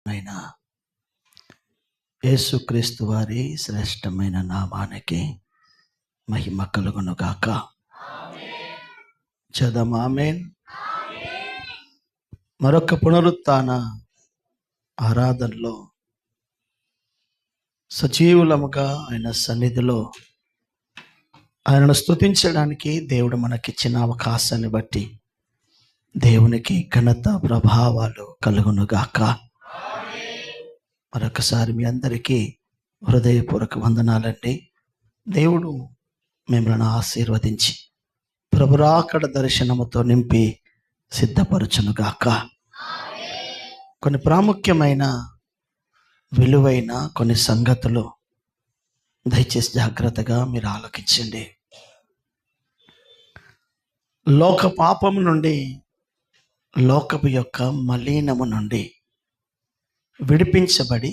అయినా యేసుక్రీస్తు వారి శ్రేష్టమైన నామానికి మహిమ కలుగును గాక. చదమ ఆమేన్. మరొక పునరుత్థాన ఆరాధనలో సజీవులముగా ఆయన సన్నిధిలో ఆయనను స్తుతించడానికి దేవుడు మనకిచ్చిన అవకాశాన్ని బట్టి దేవునికి ఘనత ప్రభావాలు కలుగును గాక. మరొకసారి మీ అందరికీ హృదయపూర్వక వందనాలండి. దేవుడు మిమ్మల్ని ఆశీర్వదించి ప్రభురాకడ దర్శనముతో నింపి సిద్ధపరచునుగాక. కొన్ని ప్రాముఖ్యమైన విలువైన కొన్ని సంగతులు దయచేసి జాగ్రత్తగా మీరు ఆలోచించండి. లోక పాపము నుండి, లోకపు యొక్క మలీనము నుండి విడిపించబడి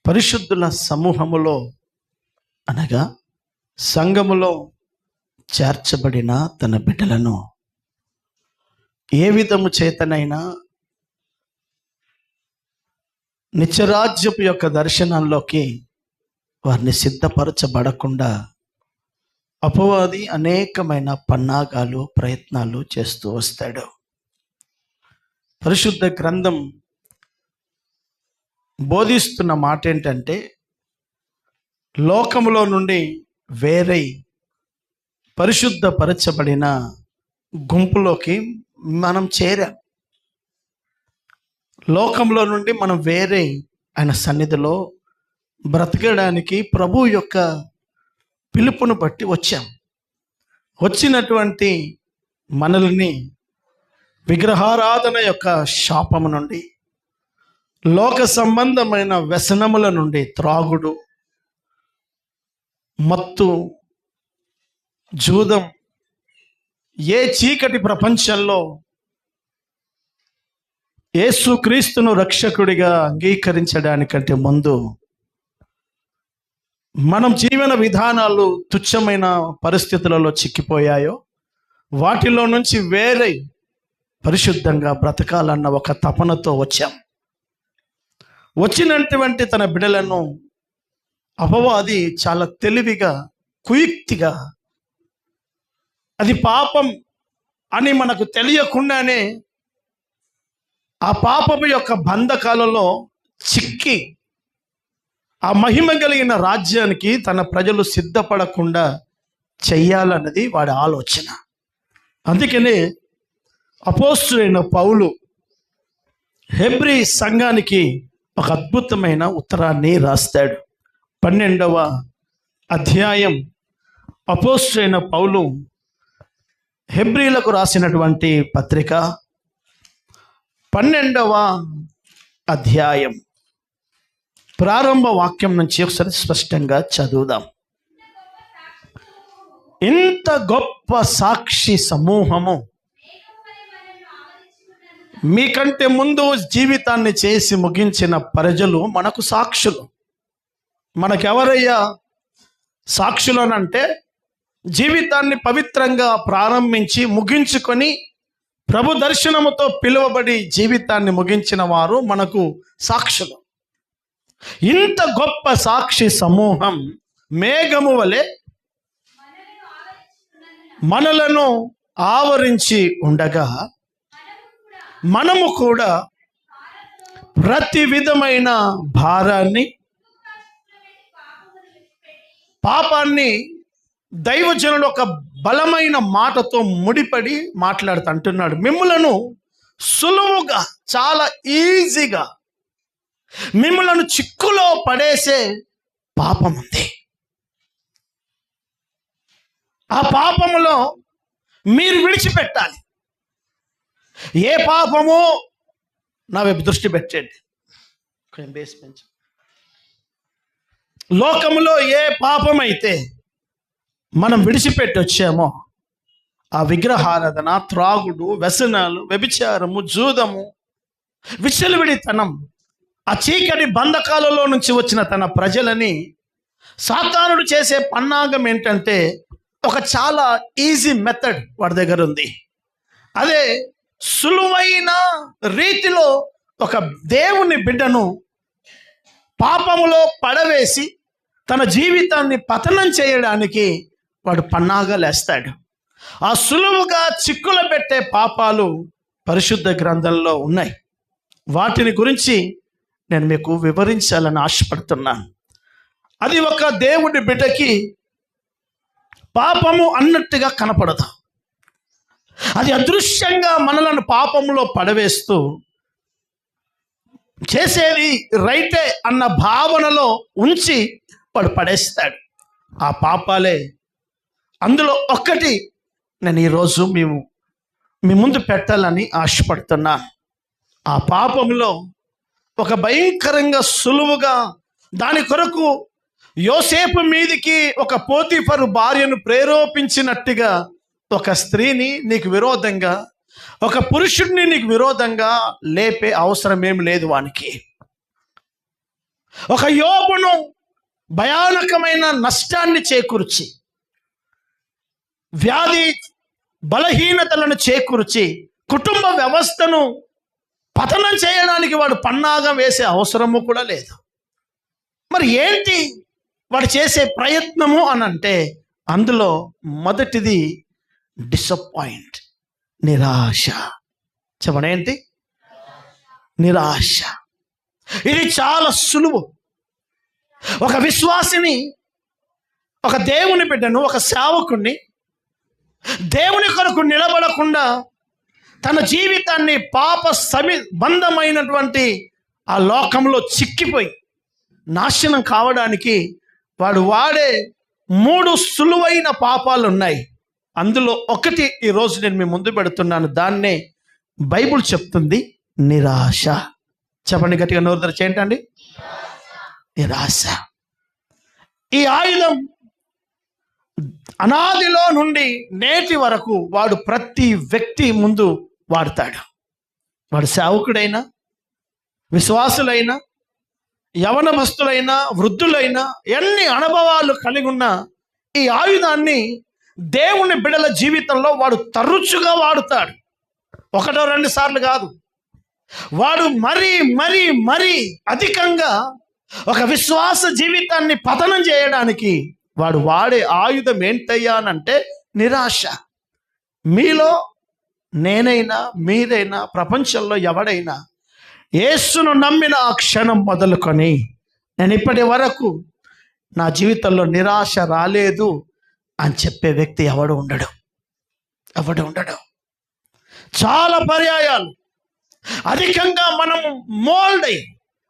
పరిశుద్ధుల సమూహములో అనగా సంఘములో చేర్చబడిన తన బిడ్డలను ఏ విధము చేతనైనా నిత్యరాజ్యపు యొక్క దర్శనంలోకి వారిని సిద్ధపరచబడకుండా అపవాది అనేకమైన పన్నాగాలు ప్రయత్నాలు చేస్తూ వస్తాడు. పరిశుద్ధ గ్రంథం బోధిస్తున్న మాట ఏంటంటే, లోకములో నుండి వేరై పరిశుద్ధపరచబడిన గుంపులోకి మనం చేరాం. లోకంలో నుండి మనం వేరే ఆయన సన్నిధిలో బ్రతకడానికి ప్రభు యొక్క పిలుపును బట్టి వచ్చాం. వచ్చినటువంటి మనల్ని విగ్రహారాధన యొక్క శాపము నుండి, లోక సంబంధమైన వ్యసనముల నుండి, త్రాగుడు, మత్తు, జూదం, ఏ చీకటి ప్రపంచంలో యేసుక్రీస్తును రక్షకుడిగా అంగీకరించడానికంటే ముందు మనం జీవన విధానాలు తుచ్చమైన పరిస్థితులలో చిక్కిపోయాయో వాటిలో నుంచి వేరే పరిశుద్ధంగా బ్రతకాలన్న ఒక తపనతో వచ్చాం. వచ్చినటువంటి తన బిడ్డలను అపవాది చాలా తెలివిగా, కుయుక్తిగా, అది పాపం అని మనకు తెలియకుండానే ఆ పాపము యొక్క బంధకాలలో చిక్కి ఆ మహిమ కలిగిన రాజ్యానికి తన ప్రజలు సిద్ధపడకుండా చెయ్యాలన్నది వాడి ఆలోచన. అందుకనే అపోస్తలుడైన పౌలు హెబ్రీ సంఘానికి ఒక అద్భుతమైన ఉత్తరాన్ని రాస్తాడు. 12వ అధ్యాయం అపోస్తలుడైన పౌలు హెబ్రీలకు రాసినటువంటి పత్రిక 12వ అధ్యాయం ప్రారంభ వాక్యం నుంచి ఒకసారి స్పష్టంగా చదువుదాం. ఇంత గొప్ప సాక్షి సమూహము మీకంటే ముందు జీవితాన్ని చేసి ముగించిన ప్రజలు మనకు సాక్షులు. మనకెవరయ్యా సాక్షులనంటే, జీవితాన్ని పవిత్రంగా ప్రారంభించి ముగించుకొని ప్రభు దర్శనముతో పిలువబడి జీవితాన్ని ముగించిన వారు మనకు సాక్షులు. ఇంత గొప్ప సాక్షి సమూహం మేఘము వలె మనలను ఆవరించి ఉండగా మనము కూడా ప్రతి విధమైన భారాన్ని, పాపాన్ని దైవజనుడు ఒక బలమైన మాటతో ముడిపడి అంటున్నాడు. మిమ్ములను సులువుగా, చాలా ఈజీగా మిమ్ములను చిక్కులో పడేసే పాపం ఉంది. ఆ పాపములో మీరు విడిచిపెట్టాలి. ఏ పాపము నా వైపు దృష్టి పెట్టండి. లోకములో ఏ పాపం అయితే మనం విడిచిపెట్టి వచ్చామో, ఆ విగ్రహారాధన, త్రాగుడు, వ్యసనాలు, వ్యభిచారము, జూదము, విచ్చలవిడితనం, ఆ చీకటి బంధకాలలో నుంచి వచ్చిన తన ప్రజలని సాతానుడు చేసే పన్నాగం ఏంటంటే, ఒక చాలా ఈజీ మెథడ్ వాడి దగ్గర ఉంది. అదే సులువైన రీతిలో ఒక దేవుని బిడ్డను పాపములో పడవేసి తన జీవితాన్ని పతనం చేయడానికి వాడు పన్నాగాలేస్తాడు. ఆ సులువుగా చిక్కులు పెట్టే పాపాలు పరిశుద్ధ గ్రంథంలో ఉన్నాయి. వాటిని గురించి నేను మీకు వివరించాలని ఆశపడుతున్నాను. అది ఒక దేవుడి బిడ్డకి పాపము అన్నట్టుగా కనపడదు. అది అదృశ్యంగా మనలను పాపములో పడవేస్తూ చేసేది రైటే అన్న భావనలో ఉంచి వాడు పడేస్తాడు. ఆ పాపాలే. అందులో ఒక్కటి నేను ఈరోజు మీ ముందు పెట్టాలని ఆశపడుతున్నాను. ఆ పాపంలో ఒక భయంకరంగా సులువుగా దాని కొరకు యోసేపు మీదికి ఒక పోతీఫరు భార్యను ప్రేరేపించినట్టుగా ఒక స్త్రీని నీకు విరోధంగా, ఒక పురుషుడిని నీకు విరోధంగా లేపే అవసరం ఏం లేదు వానికి. ఒక యోబును భయానకమైన నష్టాన్ని చేకూర్చి, వ్యాధి బలహీనతలను చేకూర్చి, కుటుంబ వ్యవస్థను పతనం చేయడానికి వాడు పన్నాగం వేసే అవసరము కూడా లేదు. మరి ఏంటి వాడు చేసే ప్రయత్నము అని అంటే అందులో మొదటిది డిసప్పాయింట్, నిరాశ. చెప్పండి, ఏంటి? నిరాశ. ఇది చాలా సులువు. ఒక విశ్వాసిని, ఒక దేవుని బిడ్డను, ఒక సేవకుణ్ణి దేవుని కొరకు నిలబడకుండా తన జీవితాన్ని పాప బంధమైనటువంటి ఆ లోకంలో చిక్కిపోయి నాశనం కావడానికి వాడు వాడే 3 సులువైన పాపాలు ఉన్నాయి. అందులో ఒకటి ఈరోజు నేను మీ ముందు పెడుతున్నాను. దాన్నే బైబుల్ చెప్తుంది నిరాశ. చెప్పండి గట్టిగా, నోరు తెరిచి ఏంటండి? నిరాశ. ఈ ఆయుధం అనాదిలో నుండి నేటి వరకు వాడు ప్రతి వ్యక్తి ముందు వాడతాడు. వాడు సేవకుడైనా, విశ్వాసులైనా, యవనమస్తులైనా, వృద్ధులైనా, ఎన్ని అనుభవాలు కలిగి ఉన్న ఈ ఆయుధాన్ని దేవుని బిడ్డల జీవితంలో వాడు తరచుగా వాడుతాడు. 1-2 సార్లు కాదు. వాడు మరీ అధికంగా ఒక విశ్వాస జీవితాన్ని పతనం చేయడానికి వాడు వాడే ఆయుధం ఏంటయ్యా అనంటే నిరాశ. మీలో నేనైనా, మీరైనా, ప్రపంచంలో ఎవడైనా యేసును నమ్మిన ఆ క్షణం మొదలుకొని నేను ఇప్పటి వరకు నా జీవితంలో నిరాశ రాలేదు అని చెప్పే వ్యక్తి ఎవడు ఉండడు. చాలా పర్యాయాలు అధికంగా మనము మోల్డ్ అయి,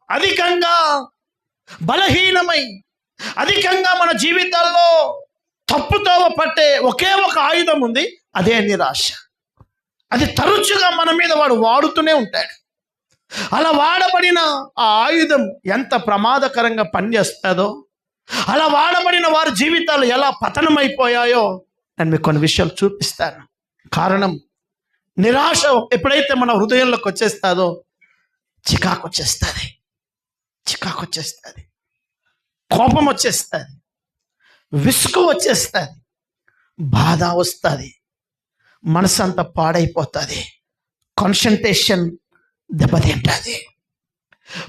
అధికంగా బలహీనమై, అధికంగా మన జీవితాల్లో తప్పుతోవ పట్టే ఒకే ఒక ఆయుధం ఉంది, అదే నిరాశ. అది తరచుగా మన మీద వాడు వాడుతూనే ఉంటాడు. అలా వాడబడిన ఆ ఆయుధం ఎంత ప్రమాదకరంగా పనిచేస్తుందో, అలా వాడబడిన వారి జీవితాలు ఎలా పతనమైపోయాయో నేను మీకు కొన్ని విషయాలు చూపిస్తాను. కారణం, నిరాశ ఎప్పుడైతే మన హృదయంలోకి వచ్చేస్తుందో చికాకు వచ్చేస్తుంది, కోపం వచ్చేస్తుంది, విసుగు వచ్చేస్తుంది, బాధ వస్తుంది, మనసు అంతా పాడైపోతుంది, కాన్సంట్రేషన్ దెబ్బతింటుంది.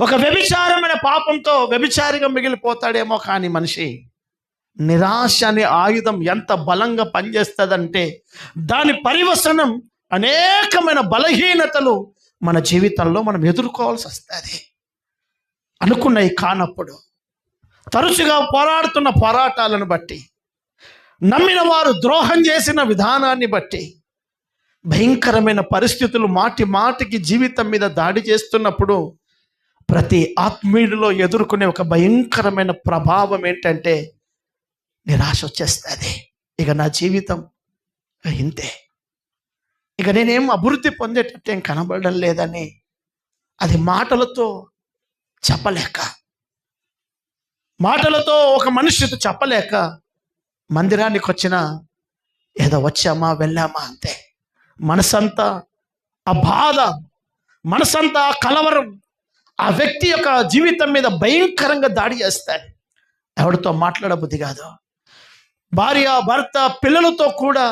ఒక వ్యభిచారమైన పాపంతో వ్యభిచారిగా మిగిలిపోతాడేమో. కానీ మనిషి నిరాశ అనే ఆయుధం ఎంత బలంగా పనిచేస్తుందంటే దాని పరివసనం అనేకమైన బలహీనతలు మన జీవితంలో మనం ఎదుర్కోవాల్సి వస్తుంది. అనుకున్నవి కానప్పుడు, తరచుగా పోరాడుతున్న పోరాటాలను బట్టి, నమ్మిన వారు ద్రోహం చేసిన విధానాన్ని బట్టి, భయంకరమైన పరిస్థితులు మాటికి జీవితం మీద దాడి చేస్తున్నప్పుడు ప్రతి ఆత్మీయుడిలో ఎదుర్కొనే ఒక భయంకరమైన ప్రభావం ఏంటంటే నిరాశ వచ్చేస్తుంది. ఇక నా జీవితం ఇంతే, ఇక నేనేం అభివృద్ధి పొందేటట్టు ఏం కనబడడం లేదని అది మాటలతో చెప్పలేక, మాటలతో ఒక మనిషితో చెప్పలేక మందిరానికి వచ్చిన ఏదో వచ్చామా వెళ్ళామా అంతే. మనసంతా ఆ బాధ, మనసంతా ఆ కలవరం ఆ వ్యక్తి యొక్క జీవితం మీద భయంకరంగా దాడి చేస్తాయి. ఎవరితో మాట్లాడబుద్ధి కాదు. భార్య, భర్త, పిల్లలతో కూడా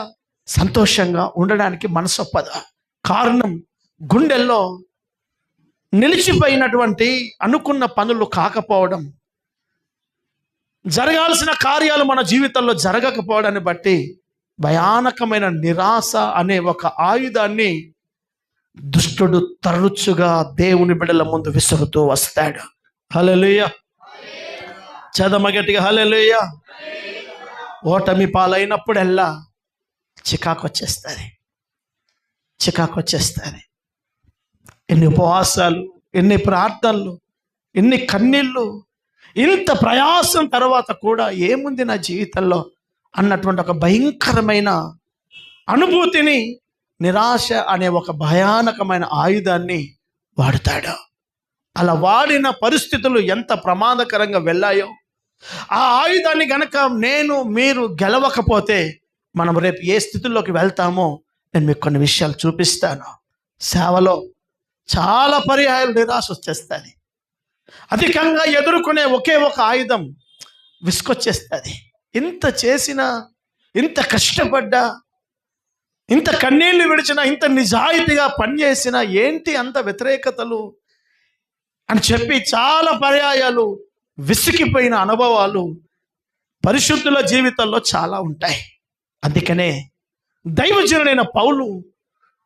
సంతోషంగా ఉండడానికి మనసొప్పదు. కారణం, గుండెల్లో నిలిచిపోయినటువంటి అనుకున్న పనులు కాకపోవడం, జరగాల్సిన కార్యాలు మన జీవితంలో జరగకపోవడాన్ని బట్టి భయానకమైన నిరాశ అనే ఒక ఆయుధాన్ని దుష్టుడు తరచుగా దేవుని బిడ్డల ముందు విసురుతూ వస్తాడు. హల్లెలూయా. చదమ గట్టిగా హల్లెలూయా. ఓటమి పాలైనప్పుడల్లా చికాకు వచ్చేస్తుంది. ఎన్ని ఉపవాసాలు, ఎన్ని ప్రార్థనలు, ఎన్ని కన్నీళ్ళు, ఇంత ప్రయాసం తర్వాత కూడా ఏముంది నా జీవితంలో అన్నటువంటి ఒక భయంకరమైన అనుభూతిని, నిరాశ అనే ఒక భయానకమైన ఆయుధాన్ని వాడుతాడు. అలా వాడిన పరిస్థితులు ఎంత ప్రమాదకరంగా వెళ్ళాయో, ఆ ఆయుధాన్ని గనక మీరు గెలవకపోతే మనం రేపు ఏ స్థితిలోకి వెళ్తామో నేను మీకు కొన్ని విషయాలు చూపిస్తాను. సేవలో చాలా పర్యాయాలు నిరాశ వచ్చేస్తుంది. అధికంగా ఎదుర్కొనే ఒకే ఒక ఆయుధం విసుకొచ్చేస్తుంది. ఇంత చేసినా, ఇంత కష్టపడ్డా, ఇంత కన్నీళ్లు విడిచినా, ఇంత నిజాయితీగా పనిచేసినా ఏంటి అంత వ్యతిరేకతలు అని చెప్పి చాలా పర్యాయాలు విసిగిపోయిన అనుభవాలు పరిశుద్ధుల జీవితంలో చాలా ఉంటాయి. అందుకనే దైవజనుడైన పౌలు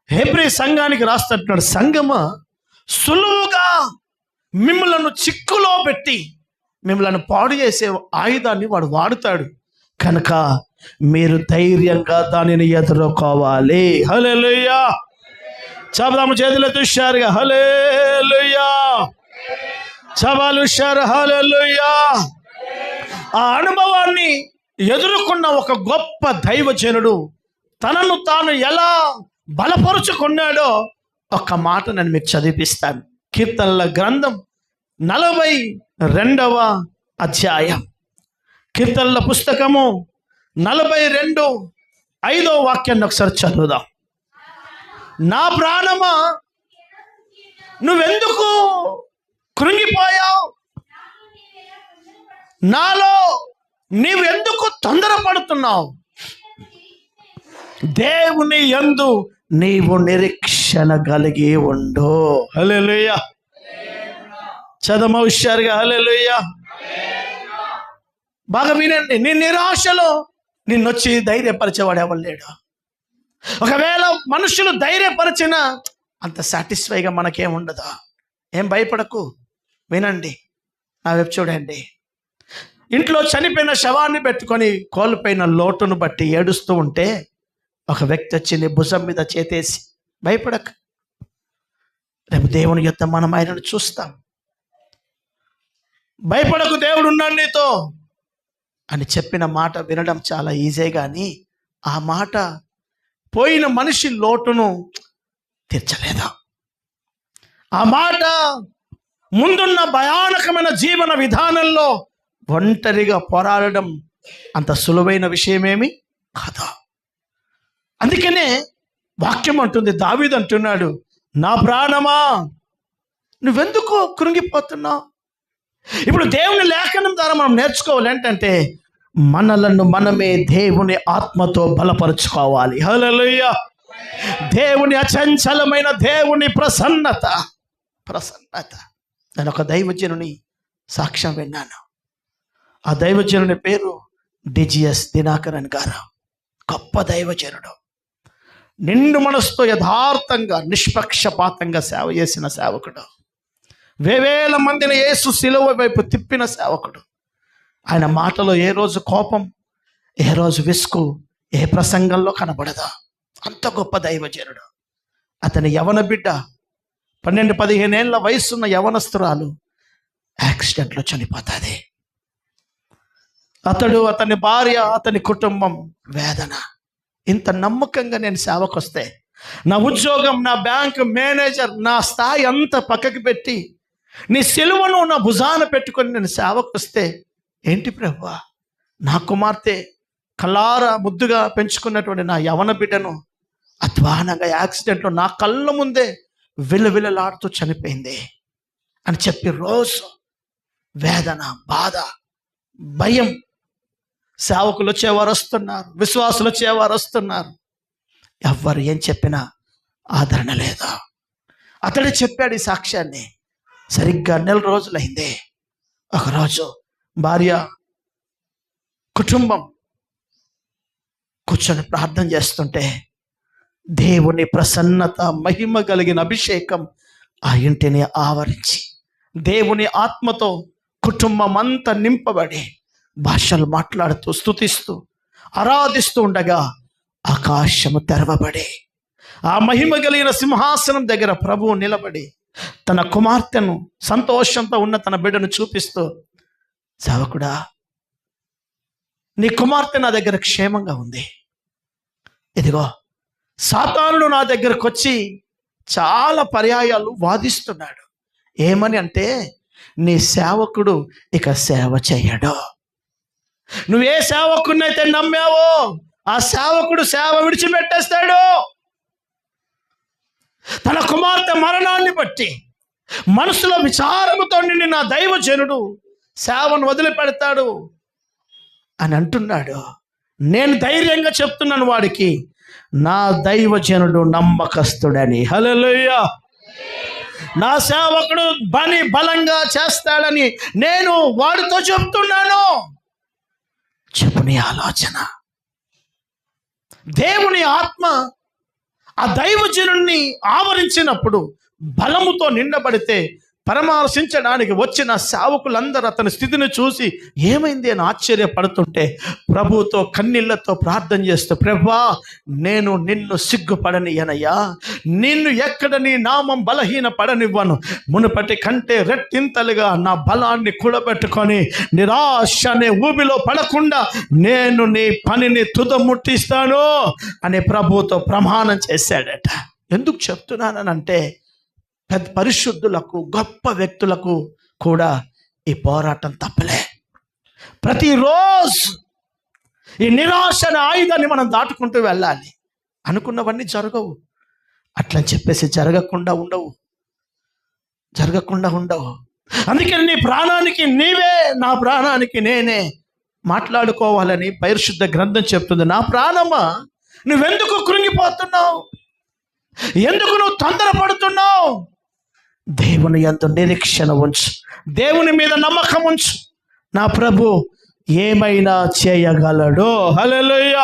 హెబ్రీ సంఘానికి రాస్తున్నాడు, సంఘమా, సులువుగా మిమ్మలను చిక్కులో పెట్టి మిమ్మల్ని పాడు చేసే ఆయుధాన్ని వాడు వాడుతాడు కనుక మీరు ధైర్యంగా దానిని ఎదుర్కోవాలి. హల్లెలూయా. చెబుదాము చేతులెత్తి హుషారుగా హల్లెలూయా. సవాలు హుషారు హల్లెలూయా. ఆ అనుభవాన్ని ఎదుర్కొన్న ఒక గొప్ప దైవజనుడు తనను తాను ఎలా బలపరుచుకున్నాడో ఒక్క మాట నేను మీకు చదివిపిస్తాను. కీర్తనల గ్రంథం 42వ అధ్యాయం, కీర్తనల పుస్తకము 42:5 వాక్యాన్ని ఒకసారి చదువుదాం. నా ప్రాణమా, నువ్వెందుకు కృంగిపోయావు? నాలో నీవెందుకు తొందరపడుతున్నావు? దేవుని యందు నీవు నిరీక్షణ కలిగి ఉండు. హల్లెలూయా. చదమ హుషారుగా హల్లెలూయా. బాగా వినండి. నీ నిరాశలో నిన్నొచ్చి ధైర్యపరిచేవాడు ఎవరు లేడు. ఒకవేళ మనుషులు ధైర్యపరిచినా అంత సాటిస్ఫైగా మనకేముండదు. ఏం భయపడకు, వినండి, నా వైపు చూడండి. ఇంట్లో చనిపోయిన శవాన్ని పెట్టుకొని కోల్పోయిన లోటును బట్టి ఏడుస్తూ ఉంటే ఒక వ్యక్తి వచ్చి నీ భుజం మీద చేతేసి, భయపడక, రేపు దేవుని యొద్ద మనం ఆయనను చూస్తాం, భయపడకు, దేవుడు ఉన్నాడు నీతో అని చెప్పిన మాట వినడం చాలా ఈజీ. కానీ ఆ మాట పోయిన మనిషి లోటును తీర్చలేదా? ఆ మాట ముందున్న భయానకమైన జీవన విధానంలో ఒంటరిగా పోరాడడం అంత సులువైన విషయమేమి కాదా. అందుకనే వాక్యం అంటుంది, దావీదు అంటున్నాడు, నా ప్రాణమా నువ్వెందుకు కృంగిపోతున్నావు? ఇప్పుడు దేవుని లేఖనం ద్వారా మనం నేర్చుకోవాలి ఏంటంటే, మనలను మనమే దేవుని ఆత్మతో బలపరుచుకోవాలి. హల్లెలూయా. దేవుని అచంచలమైన దేవుని ప్రసన్నత. నేను ఒక దైవజనుని సాక్ష్యం విన్నాను. ఆ దైవజనుని పేరు డిజిఎస్ దినాకరన్ గారు. గొప్ప దైవజనుడు, నిండు మనసుతో యథార్థంగా నిష్పక్షపాతంగా సేవ చేసిన సేవకుడు, వేవేల మందిని యేసు శిలువ వైపు తిప్పిన సేవకుడు. ఆయన మాటలో ఏ రోజు కోపం, ఏ రోజు విసుగు, ఏ ప్రసంగంలో కనబడదా. అంత గొప్ప దైవజనుడు. అతని యవన బిడ్డ, 12-15 ఏళ్ల వయసున్న యవనస్తురాలు యాక్సిడెంట్లో చనిపోతుంది. అతడు, అతని భార్య, అతని కుటుంబం వేదన. ఇంత నమ్మకంగా నేను సేవకు వస్తే, నా ఉద్యోగం, నా బ్యాంక్ మేనేజర్, నా స్థాయి అంతా పక్కకి పెట్టి నీ సిలువను నా భుజాన పెట్టుకొని నేను సేవకు వస్తే, ఏంటి ప్రభువా, నా కుమార్తె కలారా ముద్దుగా పెంచుకున్నటువంటి నా యవన బిడ్డను అధ్వానంగా యాక్సిడెంట్లో నా కళ్ళ ముందే విలవిలలాడుతూ చనిపోయింది అని చెప్పి రోజు వేదన, బాధ, భయం. సేవకులు వచ్చేవారు వస్తున్నారు, విశ్వాసులు వచ్చేవారు వస్తున్నారు. ఎవ్వరు ఏం చెప్పినా ఆదరణ లేదా. అతడే చెప్పాడు ఈ సాక్ష్యాన్ని. సరిగ్గా 1 రోజులైంది. ఒకరోజు భార్య కుటుంబం కూర్చొని ప్రార్థన చేస్తుంటే దేవుని ప్రసన్నత, మహిమ కలిగిన అభిషేకం ఆ ఇంటిని ఆవరించి, దేవుని ఆత్మతో కుటుంబం అంతా నింపబడి భాషలు మాట్లాడుతూ, స్తుతిస్తూ, ఆరాధిస్తూ ఉండగా ఆకాశము తెరవబడి ఆ మహిమ కలిగిన సింహాసనం దగ్గర ప్రభువు నిలబడి తన కుమార్తెను, సంతోషంతో ఉన్న తన బిడ్డను చూపిస్తూ, సేవకుడా, నీ కుమార్తె నా దగ్గర క్షేమంగా ఉంది. ఇదిగో సాతానుడు నా దగ్గరకు వచ్చి చాలా పర్యాయాలు వాదిస్తున్నాడు. ఏమని అంటే, నీ సేవకుడు ఇక సేవ చేయడు. నువ్వే సేవకుడినైతే నమ్మావో ఆ సేవకుడు సేవ విడిచిపెట్టేస్తాడు. తన కుమార్తె మరణాన్ని బట్టి మనసులో విచారముతో నిండి నా దైవజనుడు సేవను వదిలిపెడతాడు అని అంటున్నాడు. నేను ధైర్యంగా చెప్తున్నాను వాడికి, నా దైవజనుడు నమ్మకస్తుడని. హల్లెలూయా. నా సేవకుడు పని బలంగా చేస్తాడని నేను వాడితో చెప్తున్నాను. చెప్పు నీ ఆలోచన. దేవుని ఆత్మ ఆ దైవజనుణ్ణి ఆవరించినప్పుడు, బలముతో నిండబడితే పరామర్శించడానికి వచ్చిన సేవకులందరూ అతని స్థితిని చూసి ఏమైంది అని ఆశ్చర్యపడుతుంటే ప్రభువుతో కన్నీళ్లతో ప్రార్థన చేస్తూ, ప్రభువా, నేను నిన్ను సిగ్గుపడనియనయ్యా, నిన్ను ఎక్కడ నీ నామం బలహీన పడనివ్వను. మునుపటి కంటే రెట్టింతలుగా నా బలాన్ని కూడబెట్టుకొని నిరాశ అనే ఊబిలో పడకుండా నేను నీ పనిని తుదముట్టిస్తాను అని ప్రభువుతో ప్రమాణం చేశాడట. ఎందుకు చెప్తున్నానంటే, పెద్ద పరిశుద్ధులకు, గొప్ప వ్యక్తులకు కూడా ఈ పోరాటం తప్పలే. ప్రతిరోజు ఈ నిరాశ అనే ఆయుధాన్ని మనం దాటుకుంటూ వెళ్ళాలి. అనుకున్నవన్నీ జరగవు. అట్లా చెప్పేసి జరగకుండా ఉండవు. అందుకని నీ ప్రాణానికి నీవే, నా ప్రాణానికి నేనే మాట్లాడుకోవాలని పరిశుద్ధ గ్రంథం చెప్తుంది. నా ప్రాణమా, నువ్వెందుకు కృంగిపోతున్నావు? ఎందుకు నువ్వు తొందరపడుతున్నావు? దేవుని యందు నిరీక్షణ ఉంచు, దేవుని మీద నమ్మకం ఉంచు. నా ప్రభు ఏమైనా చేయగలడు. హల్లెలూయా,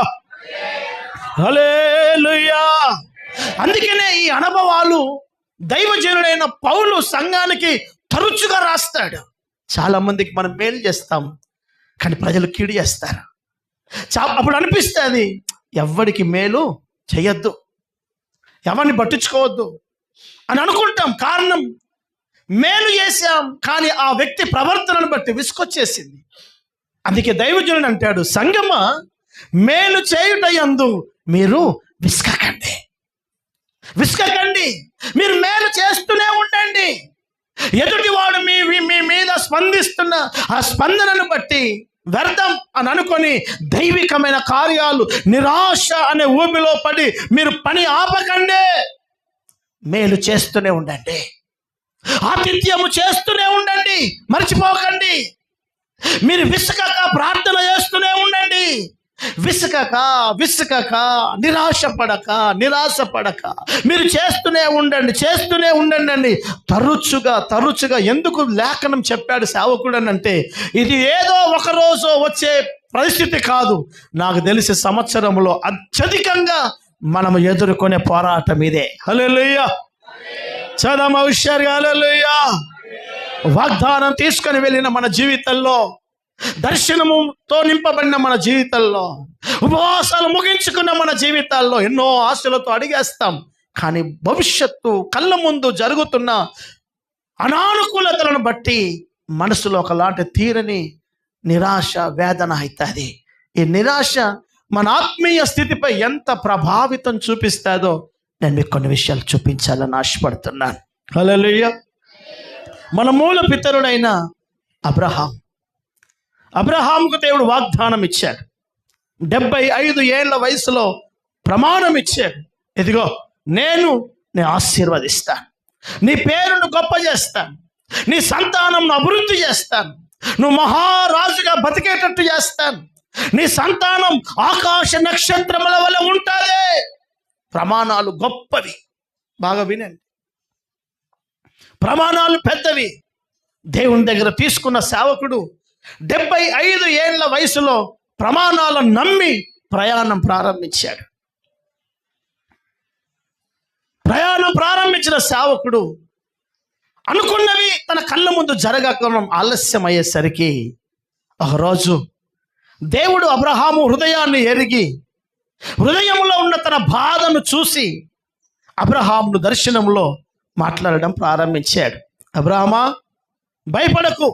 హల్లెలూయా. అందుకనే ఈ అనుభవాలు దైవజనుడైన పౌలు సంఘానికి తరచుగా రాస్తాడు. చాలా మందికి మనం మేలు చేస్తాం, కానీ ప్రజలు కీడు చేస్తారు. అప్పుడు అనిపిస్తుంది, ఎవరికి మేలు చేయొద్దు, ఎవరిని పట్టించుకోవద్దు అని అనుకుంటాం. కారణం, మేలు చేశాం కానీ ఆ వ్యక్తి ప్రవర్తనను బట్టి విసుకొచ్చేసింది. అందుకే దైవజనుడు అంటాడు, సంగమా, మేలు చేయుట యందు మీరు విసుకకండి. మీరు మేలు చేస్తూనే ఉండండి. ఎదుటివాడు మీ మీద స్పందిస్తున్న ఆ స్పందనను బట్టి వ్యర్థం అని అనుకొని దైవికమైన కార్యాలు, నిరాశ అనే ఊబిలో పడి మీరు పని ఆపకండి. మేలు చేస్తూనే ఉండండి, ఆతిథ్యము చేస్తూనే ఉండండి, మర్చిపోకండి. మీరు విసుకక ప్రార్థన చేస్తూనే ఉండండి. విసుకక నిరాశపడక మీరు చేస్తూనే ఉండండి. తరచుగా ఎందుకు లేఖనం చెప్పాడు సేవకుడు అంటే, ఇది ఏదో ఒక రోజు వచ్చే పరిస్థితి కాదు. నాకు తెలిసి సంవత్సరంలో అత్యధికంగా మనం ఎదుర్కొనే పోరాటం ఇదే. హల్లెలూయా. చదమ హుషారుగా హల్లెలూయా. వాగ్దానం తీసుకొని వెళ్ళిన మన జీవితంలో, దర్శనముతో నింపబడిన మన జీవితంలో, ఉపవాసాలు ముగించుకున్న మన జీవితాల్లో ఎన్నో ఆశలతో అడిగేస్తాం. కానీ భవిష్యత్తు కళ్ళ ముందు జరుగుతున్న అనానుకూలతలను బట్టి మనసులో ఒకలాంటి తీరని నిరాశ, వేదన అవుతుంది. ఈ నిరాశ మన ఆత్మీయ స్థితిపై ఎంత ప్రభావితం చూపిస్తుందో నేను మీకు కొన్ని విషయాలు చూపించాలని ఆశపడుతున్నాను. హల్లెలూయా. మన మూల పితరుడైన అబ్రహాముకు దేవుడు వాగ్దానం ఇచ్చాడు. 75 ఏళ్ల వయసులో ప్రమాణం ఇచ్చాడు. ఇదిగో, నేను ఆశీర్వదిస్తాను, నీ పేరును గొప్ప చేస్తాను, నీ సంతానం అభివృద్ధి చేస్తాను, నువ్వు మహారాజుగా బతికేటట్టు చేస్తాను, నీ సంతానం ఆకాశ నక్షత్రముల వల్ల ఉంటుంది. ప్రమాణాలు గొప్పవి. బాగా వినండి. ప్రమాణాలు పెద్దవి. దేవుని దగ్గర తీసుకున్న సేవకుడు 75 ఏళ్ల వయసులో ప్రమాణాలను నమ్మి ప్రయాణం ప్రారంభించాడు. ప్రయాణం ప్రారంభించిన సేవకుడు అనుకున్నవి తన కళ్ళ ముందు జరగకపోవడం ఆలస్యం అయ్యేసరికి ఒకరోజు దేవుడు అబ్రహాము హృదయాన్ని ఎరిగి హృదయంలో ఉన్న తన బాధను చూసి అబ్రహామును దర్శనంలో మాట్లాడడం ప్రారంభించాడు. అబ్రహామా, భయపడకు,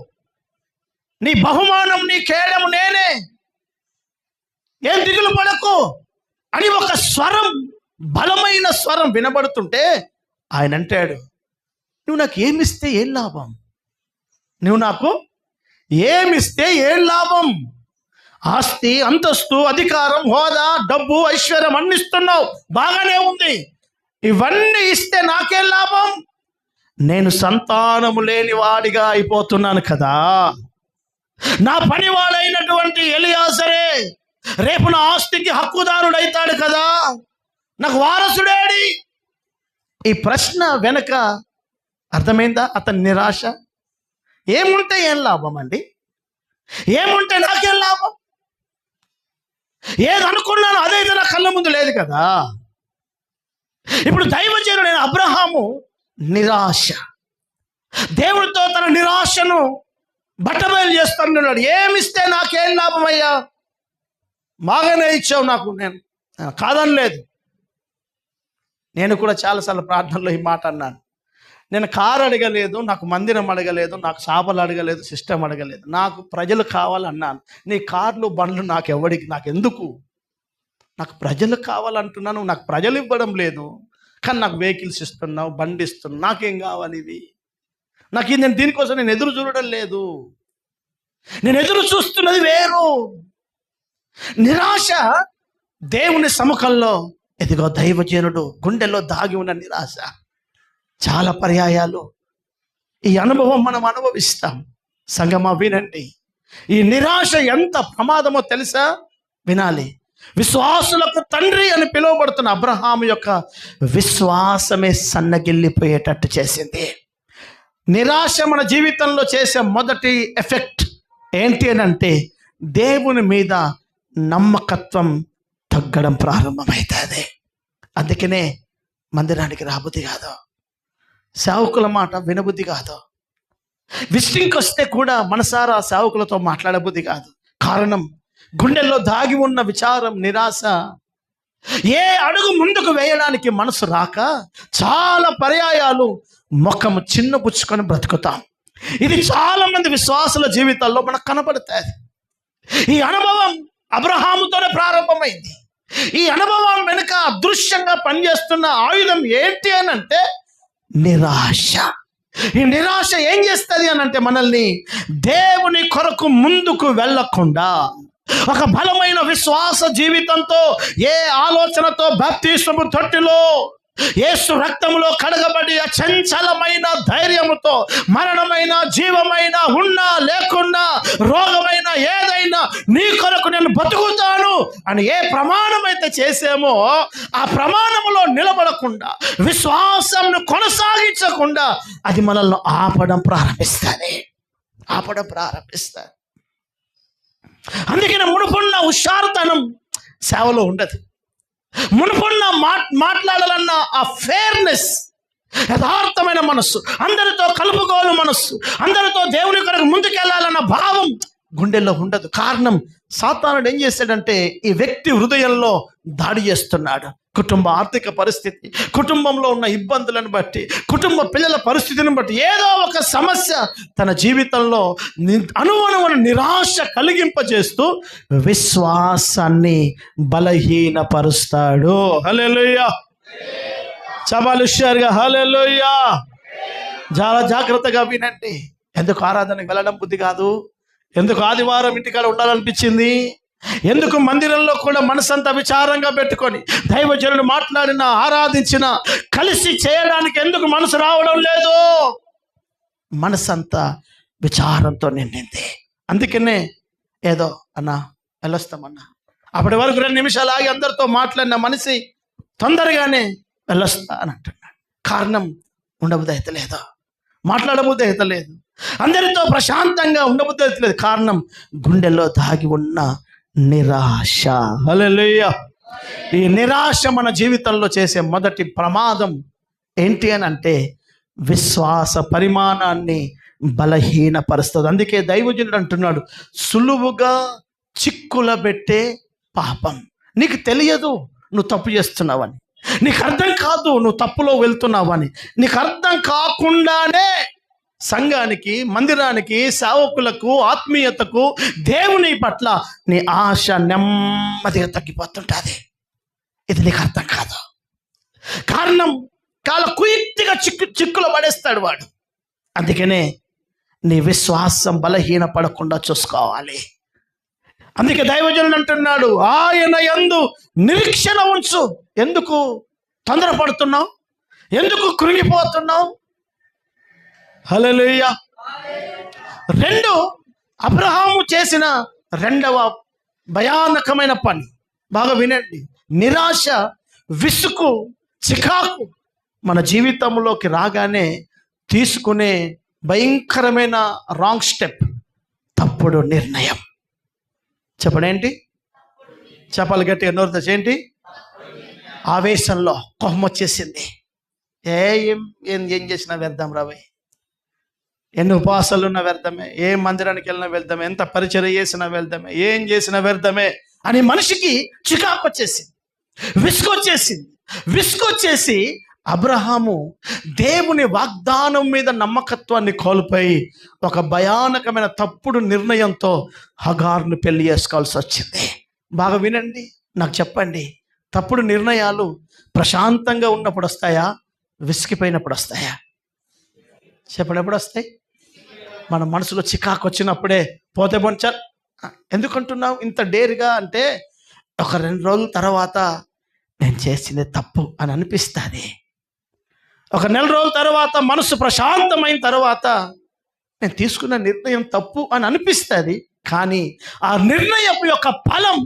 నీ బహుమానం, నీ కేడము నేనే, ఏం దిగులు పడకు అని ఒక స్వరం, బలమైన స్వరం వినబడుతుంటే ఆయన అంటాడు, నువ్వు నాకు ఏమిస్తే ఏం లాభం? నువ్వు నాకు ఏమిస్తే ఏం లాభం? ఆస్తి, అంతస్తు, అధికారం, హోదా, డబ్బు, ఐశ్వర్యం అన్ని ఇస్తున్నావు, బాగానే ఉంది. ఇవన్నీ ఇస్తే నాకేం లాభం? నేను సంతానము లేని వాడిగా అయిపోతున్నాను కదా. నా పనివాడైనటువంటి ఎలియాజరే రేపు నా ఆస్తికి హక్కుదారుడు అవుతాడు కదా, నాకు వారసుడేడి? ఈ ప్రశ్న వెనక అర్థమైందా అతని నిరాశ? ఏముంటే ఏం లాభం అండి? ఏముంటే నాకేం లాభం? ఏది అనుకున్నాను అదైతే నా కళ్ళ ముందు లేదు కదా. ఇప్పుడు దైవజనుడైన అబ్రహాము నిరాశ, దేవుడితో తన నిరాశను బట్టబయలు చేస్తున్నాడు. ఏమిస్తే నాకేం లాభం అయ్యా? బాగానే ఇచ్చావు నాకు, నేను కాదనలేదు. నేను కూడా చాలాసార్లు ప్రార్థనలో ఈ మాట అన్నాను. నేను కారు అడగలేదు, నాకు మందిరం అడగలేదు, నాకు చేపలు అడగలేదు, సిస్టమ్ అడగలేదు, నాకు ప్రజలు కావాలన్నాను. నీ కార్లు బండ్లు నాకెందుకు? నాకు ప్రజలు కావాలంటున్నాను, నాకు ప్రజలు ఇవ్వడం లేదు, కానీ నాకు వెహికల్స్ ఇస్తున్నావు, బండి ఇస్తున్నావు, నాకేం కావాలి ఇవి? నేను దీనికోసం నేను ఎదురు చూడడం లేదు. నేను ఎదురు చూస్తున్నది వేరు. నిరాశ దేవుని సముఖంలో, ఎదిగో దైవజనుడు గుండెల్లో దాగి ఉన్న నిరాశ. చాలా పర్యాయాలు ఈ అనుభవం మనం అనుభవిస్తాం. సంగమా, వినండి, ఈ నిరాశ ఎంత ప్రమాదమో తెలుసా? వినాలి. విశ్వాసులకు తండ్రి అని పిలువబడుతున్న అబ్రహాము యొక్క విశ్వాసమే సన్నగిల్లిపోయేటట్టు చేసింది. నిరాశ మన జీవితంలో చేసే మొదటి ఎఫెక్ట్ ఏంటి అని అంటే, దేవుని మీద నమ్మకత్వం తగ్గడం ప్రారంభమవుతుంది. అందుకనే మందిరానికి రాబుద్ది కాదు, సేవకుల మాట వినబుద్ధి కాదు, విజిటింగ్కి వస్తే కూడా మనసారా సేవకులతో మాట్లాడబుద్ధి కాదు. కారణం, గుండెల్లో దాగి ఉన్న విచారం, నిరాశ. ఏ అడుగు ముందుకు వేయడానికి మనసు రాక చాలా పర్యాయాలు ముఖము చిన్నపుచ్చుకొని బ్రతుకుతాం. ఇది చాలా మంది విశ్వాసుల జీవితాల్లో మనకు కనపడుతుంది. ఈ అనుభవం అబ్రహాముతోనే ప్రారంభమైంది. ఈ అనుభవం వెనుక అదృశ్యంగా పనిచేస్తున్న ఆయుధం ఏంటి అని అంటే నిరాశ. ఈ నిరాశ ఏం చేస్తుంది అని అంటే, మనల్ని దేవుని కొరకు ముందుకు వెళ్ళకుండా, ఒక బలమైన విశ్వాస జీవితంతో, ఏ ఆలోచనతో బాప్తిస్మము తొట్టిలో యేసు రక్తంలో కడగబడి అచంచలమైన ధైర్యముతో మరణమైన, జీవమైన, ఉన్నా లేకున్నా, రోగమైన, ఏదైనా నీ కొరకు నేను బతుకుతాను అని ఏ ప్రమాణం అయితే చేసామో ఆ ప్రమాణములో నిలబడకుండా, విశ్వాసంను కొనసాగించకుండా అది మనల్ని ఆపడం ప్రారంభిస్తుంది. అందుకని మునుపున్న హుషారుతనం సేవలో ఉండదు. మునుపున్న మాట్లాడాలన్న ఆ ఫేర్నెస్, యథార్థమైన మనస్సు, అందరితో కలుపుకోవాలి మనస్సు, అందరితో దేవుని కొరకు ముందుకెళ్లాలన్న భావం గుండెల్లో ఉండదు. కారణం, సాతానుడు ఏం చేశాడంటే ఈ వ్యక్తి హృదయంలో దాడి చేస్తున్నాడు. కుటుంబ ఆర్థిక పరిస్థితి, కుటుంబంలో ఉన్న ఇబ్బందులను బట్టి, కుటుంబ పిల్లల పరిస్థితిని బట్టి ఏదో ఒక సమస్య తన జీవితంలో అనువనువన నిరాశ కలిగింపజేస్తూ విశ్వాసాన్ని బలహీనపరుస్తాడు. హల్లెలూయా, చపాలు హుషారుగా హల్లెలూయా. చాలా జాగ్రత్తగా వినండి. ఎందుకు ఆరాధనకు వెళ్ళడం బుద్ధి కాదు? ఎందుకు ఆదివారం ఇంటికాడ ఉండాలనిపించింది? ఎందుకు మందిరంలో కూడా మనసంతా విచారంగా పెట్టుకొని దైవజనుడు మాట్లాడినా, ఆరాధించినా, కలిసి చేయడానికి ఎందుకు మనసు రావడం లేదు? మనసంతా విచారంతో నిండింది. అందుకనే ఏదో అన్నా వెళ్ళొస్తామన్నా, అప్పటి వరకు 2 నిమిషాలు ఆగి అందరితో మాట్లాడిన మనిషి తొందరగానే వెళ్ళొస్తా అని అంటున్నాడు. కారణం, ఉండబుద్ధి అయితే లేదు. మాట్లాడబుద్ధి అవుతలేదు, అందరితో ప్రశాంతంగా ఉండబుద్ధి అవుతలేదు. కారణం గుండెల్లో దాగి ఉన్న నిరాశ. హల్లెలూయా. ఈ నిరాశ మన జీవితంలో చేసే మొదటి ప్రమాదం ఏంటి అని అంటే విశ్వాస పరిమాణాన్ని బలహీనపరుస్తుంది. అందుకే దైవజనుడు అంటున్నాడు, సులువుగా చిక్కుల పెట్టే పాపం. నీకు తెలియదు నువ్వు తప్పు చేస్తున్నావని, నీకు అర్థం కాదు నువ్వు తప్పులో వెళ్తున్నావని, నీకు అర్థం కాకుండానే సంఘానికి, మందిరానికి, సేవకులకు, ఆత్మీయతకు, దేవుని పట్ల నీ ఆశ నెమ్మదిగా తగ్గిపోతుంటుంది. ఇది నీకు అర్థం కాదు. కారణం చాలా కుయుక్తిగా చిక్కులో పడేస్తాడు వాడు. అందుకనే నీ విశ్వాసం బలహీన పడకుండా చూసుకోవాలి. అందుకే దైవజనుడు అంటున్నాడు, ఆయన యందు నిరీక్షణ ఉంచు. ఎందుకు తొందరపడుతున్నావు? ఎందుకు కృంగిపోతున్నావు? హల్లెలూయా. 2, అబ్రహాము చేసిన రెండవ భయానకమైన పని బాగా వినండి. నిరాశ, విసుగు, చికాకు మన జీవితంలోకి రాగానే తీసుకునే భయంకరమైన రాంగ్ స్టెప్, తప్పుడు నిర్ణయం. చెప్పడేంటి? చెప్పాలి గట్టిగా, నోరుతో ఏంటి? ఆవేశంలో కోపం వచ్చేసింది. ఏం చేసినా వ్యర్థం రాబోయ్, ఎన్ని ఉపవాసాలు ఉన్నా వ్యర్థమే, ఏ మందిరానికి వెళ్ళినా వ్యర్థమే, ఎంత పరిచర్య చేసినా వ్యర్థమే, ఏం చేసినా వ్యర్థమే అని మనిషికి చికాకు వచ్చేసింది, విసుగొచ్చేసి అబ్రహాము దేవుని వాగ్దానం మీద నమ్మకత్వాన్ని కోల్పోయి ఒక భయానకమైన తప్పుడు నిర్ణయంతో హగారును పెళ్లి చేసుకోవాల్సి వచ్చింది. బాగా వినండి, నాకు చెప్పండి, తప్పుడు నిర్ణయాలు ప్రశాంతంగా ఉన్నప్పుడు వస్తాయా, విసిగిపోయినప్పుడు వస్తాయా? చెప్పండి, ఎప్పుడు వస్తాయి? మన మనసులో చికాకు వచ్చినప్పుడే. పోతే బొంచారు ఎందుకంటున్నావు ఇంత డేరుగా అంటే, ఒక 2 రోజుల తర్వాత నేను చేసింది తప్పు అని అనిపిస్తుంది. ఒక 1 నెల రోజుల తర్వాత మనసు ప్రశాంతమైన తర్వాత నేను తీసుకున్న నిర్ణయం తప్పు అని అనిపిస్తుంది. కానీ ఆ నిర్ణయం యొక్క ఫలం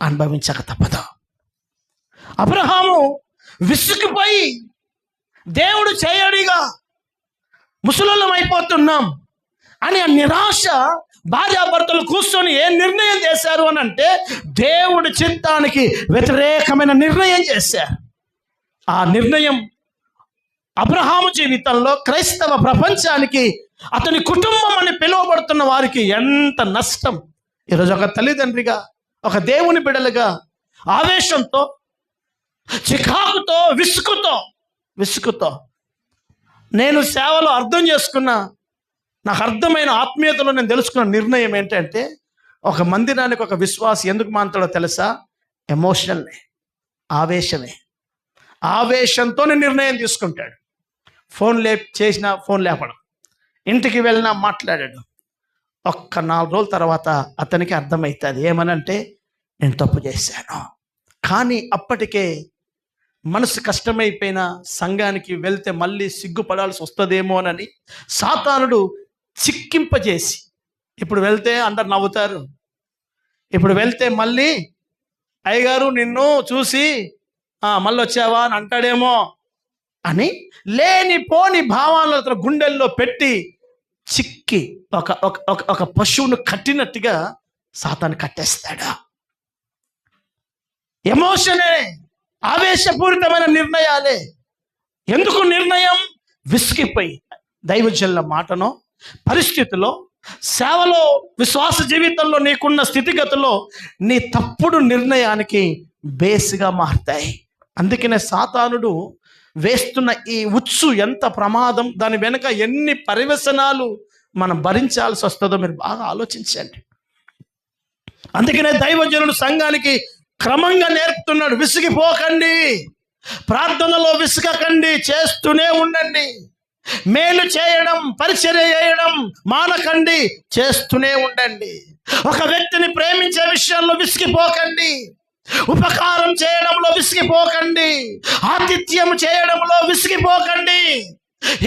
అనుభవించక తప్పదు. అబ్రహాము విసుగుపోయి దేవుడు చేయడిగా ముసలోళ్ళం అయిపోతున్నాం అని ఆ నిరాశ, భార్యాభర్తలు కూర్చొని ఏ నిర్ణయం చేశారు అని అంటే దేవుడి చిత్తానికి వ్యతిరేకమైన నిర్ణయం చేశారు. ఆ నిర్ణయం అబ్రహాము జీవితంలో, క్రైస్తవ ప్రపంచానికి, అతని కుటుంబం అని పిలువబడుతున్న వారికి ఎంత నష్టం. ఈరోజు ఒక తల్లిదండ్రిగా, ఒక దేవుని బిడ్డలుగా ఆవేశంతో, చికాకుతో, విసుగుతో నేను సేవలో అర్థం చేసుకున్న, నాకు అర్థమైన ఆత్మీయతలో నేను తెలుసుకున్న నిర్ణయం ఏంటంటే, ఒక మందిరానికి ఒక విశ్వాసి ఎందుకు మానుతాడో తెలుసా? ఎమోషనల్నే, ఆవేశంతో నిర్ణయం తీసుకుంటాడు. ఫోన్ చేసినా ఫోన్ లేపడం, ఇంటికి వెళ్ళినా మాట్లాడాడు. ఒక్క 4 రోజుల తర్వాత అతనికి అర్థమవుతుంది ఏమనంటే, నేను తప్పు చేశాను. కానీ అప్పటికే మనసు కష్టమైపోయిన, సంఘానికి వెళ్తే మళ్ళీ సిగ్గుపడాల్సి వస్తుందేమోనని సాతానుడు చిక్కింపజేసి, ఇప్పుడు వెళ్తే అందరు నవ్వుతారు, ఇప్పుడు వెళ్తే మళ్ళీ అయ్యగారు నిన్ను చూసి మళ్ళీ వచ్చావా అని అంటాడేమో అని లేనిపోని భావాలను గుండెల్లో పెట్టి చిక్కి ఒక పశువును కట్టినట్టుగా సాతాను కట్టేస్తాడు. ఎమోషనే, ఆవేశపూరితమైన నిర్ణయాలే. ఎందుకు నిర్ణయం? విసిగిపోయి దైవజనుల మాటనో, పరిస్థితిలో, సేవలో, విశ్వాస జీవితంలో నీకున్న స్థితిగతుల్లో నీ తప్పుడు నిర్ణయానికి బేస్గా మారుతాయి. అందుకనే సాతానుడు వేస్తున్న ఈ ఉచ్చు ఎంత ప్రమాదం, దాని వెనుక ఎన్ని పరివ్యసనాలు మనం భరించాల్సి వస్తుందో మీరు బాగా ఆలోచించండి. అందుకనే దైవజనుడు సంఘానికి క్రమంగా నేర్పుతున్నాడు, విసిగిపోకండి, ప్రార్థనలో విసుగకండి, చేస్తూనే ఉండండి. మేలు చేయడం, పరిచర్య చేయడం మానకండి, చేస్తూనే ఉండండి. ఒక వ్యక్తిని ప్రేమించే విషయంలో విసిగిపోకండి, ఉపకారం చేయడంలో విసిగిపోకండి, ఆతిథ్యం చేయడంలో విసిగిపోకండి.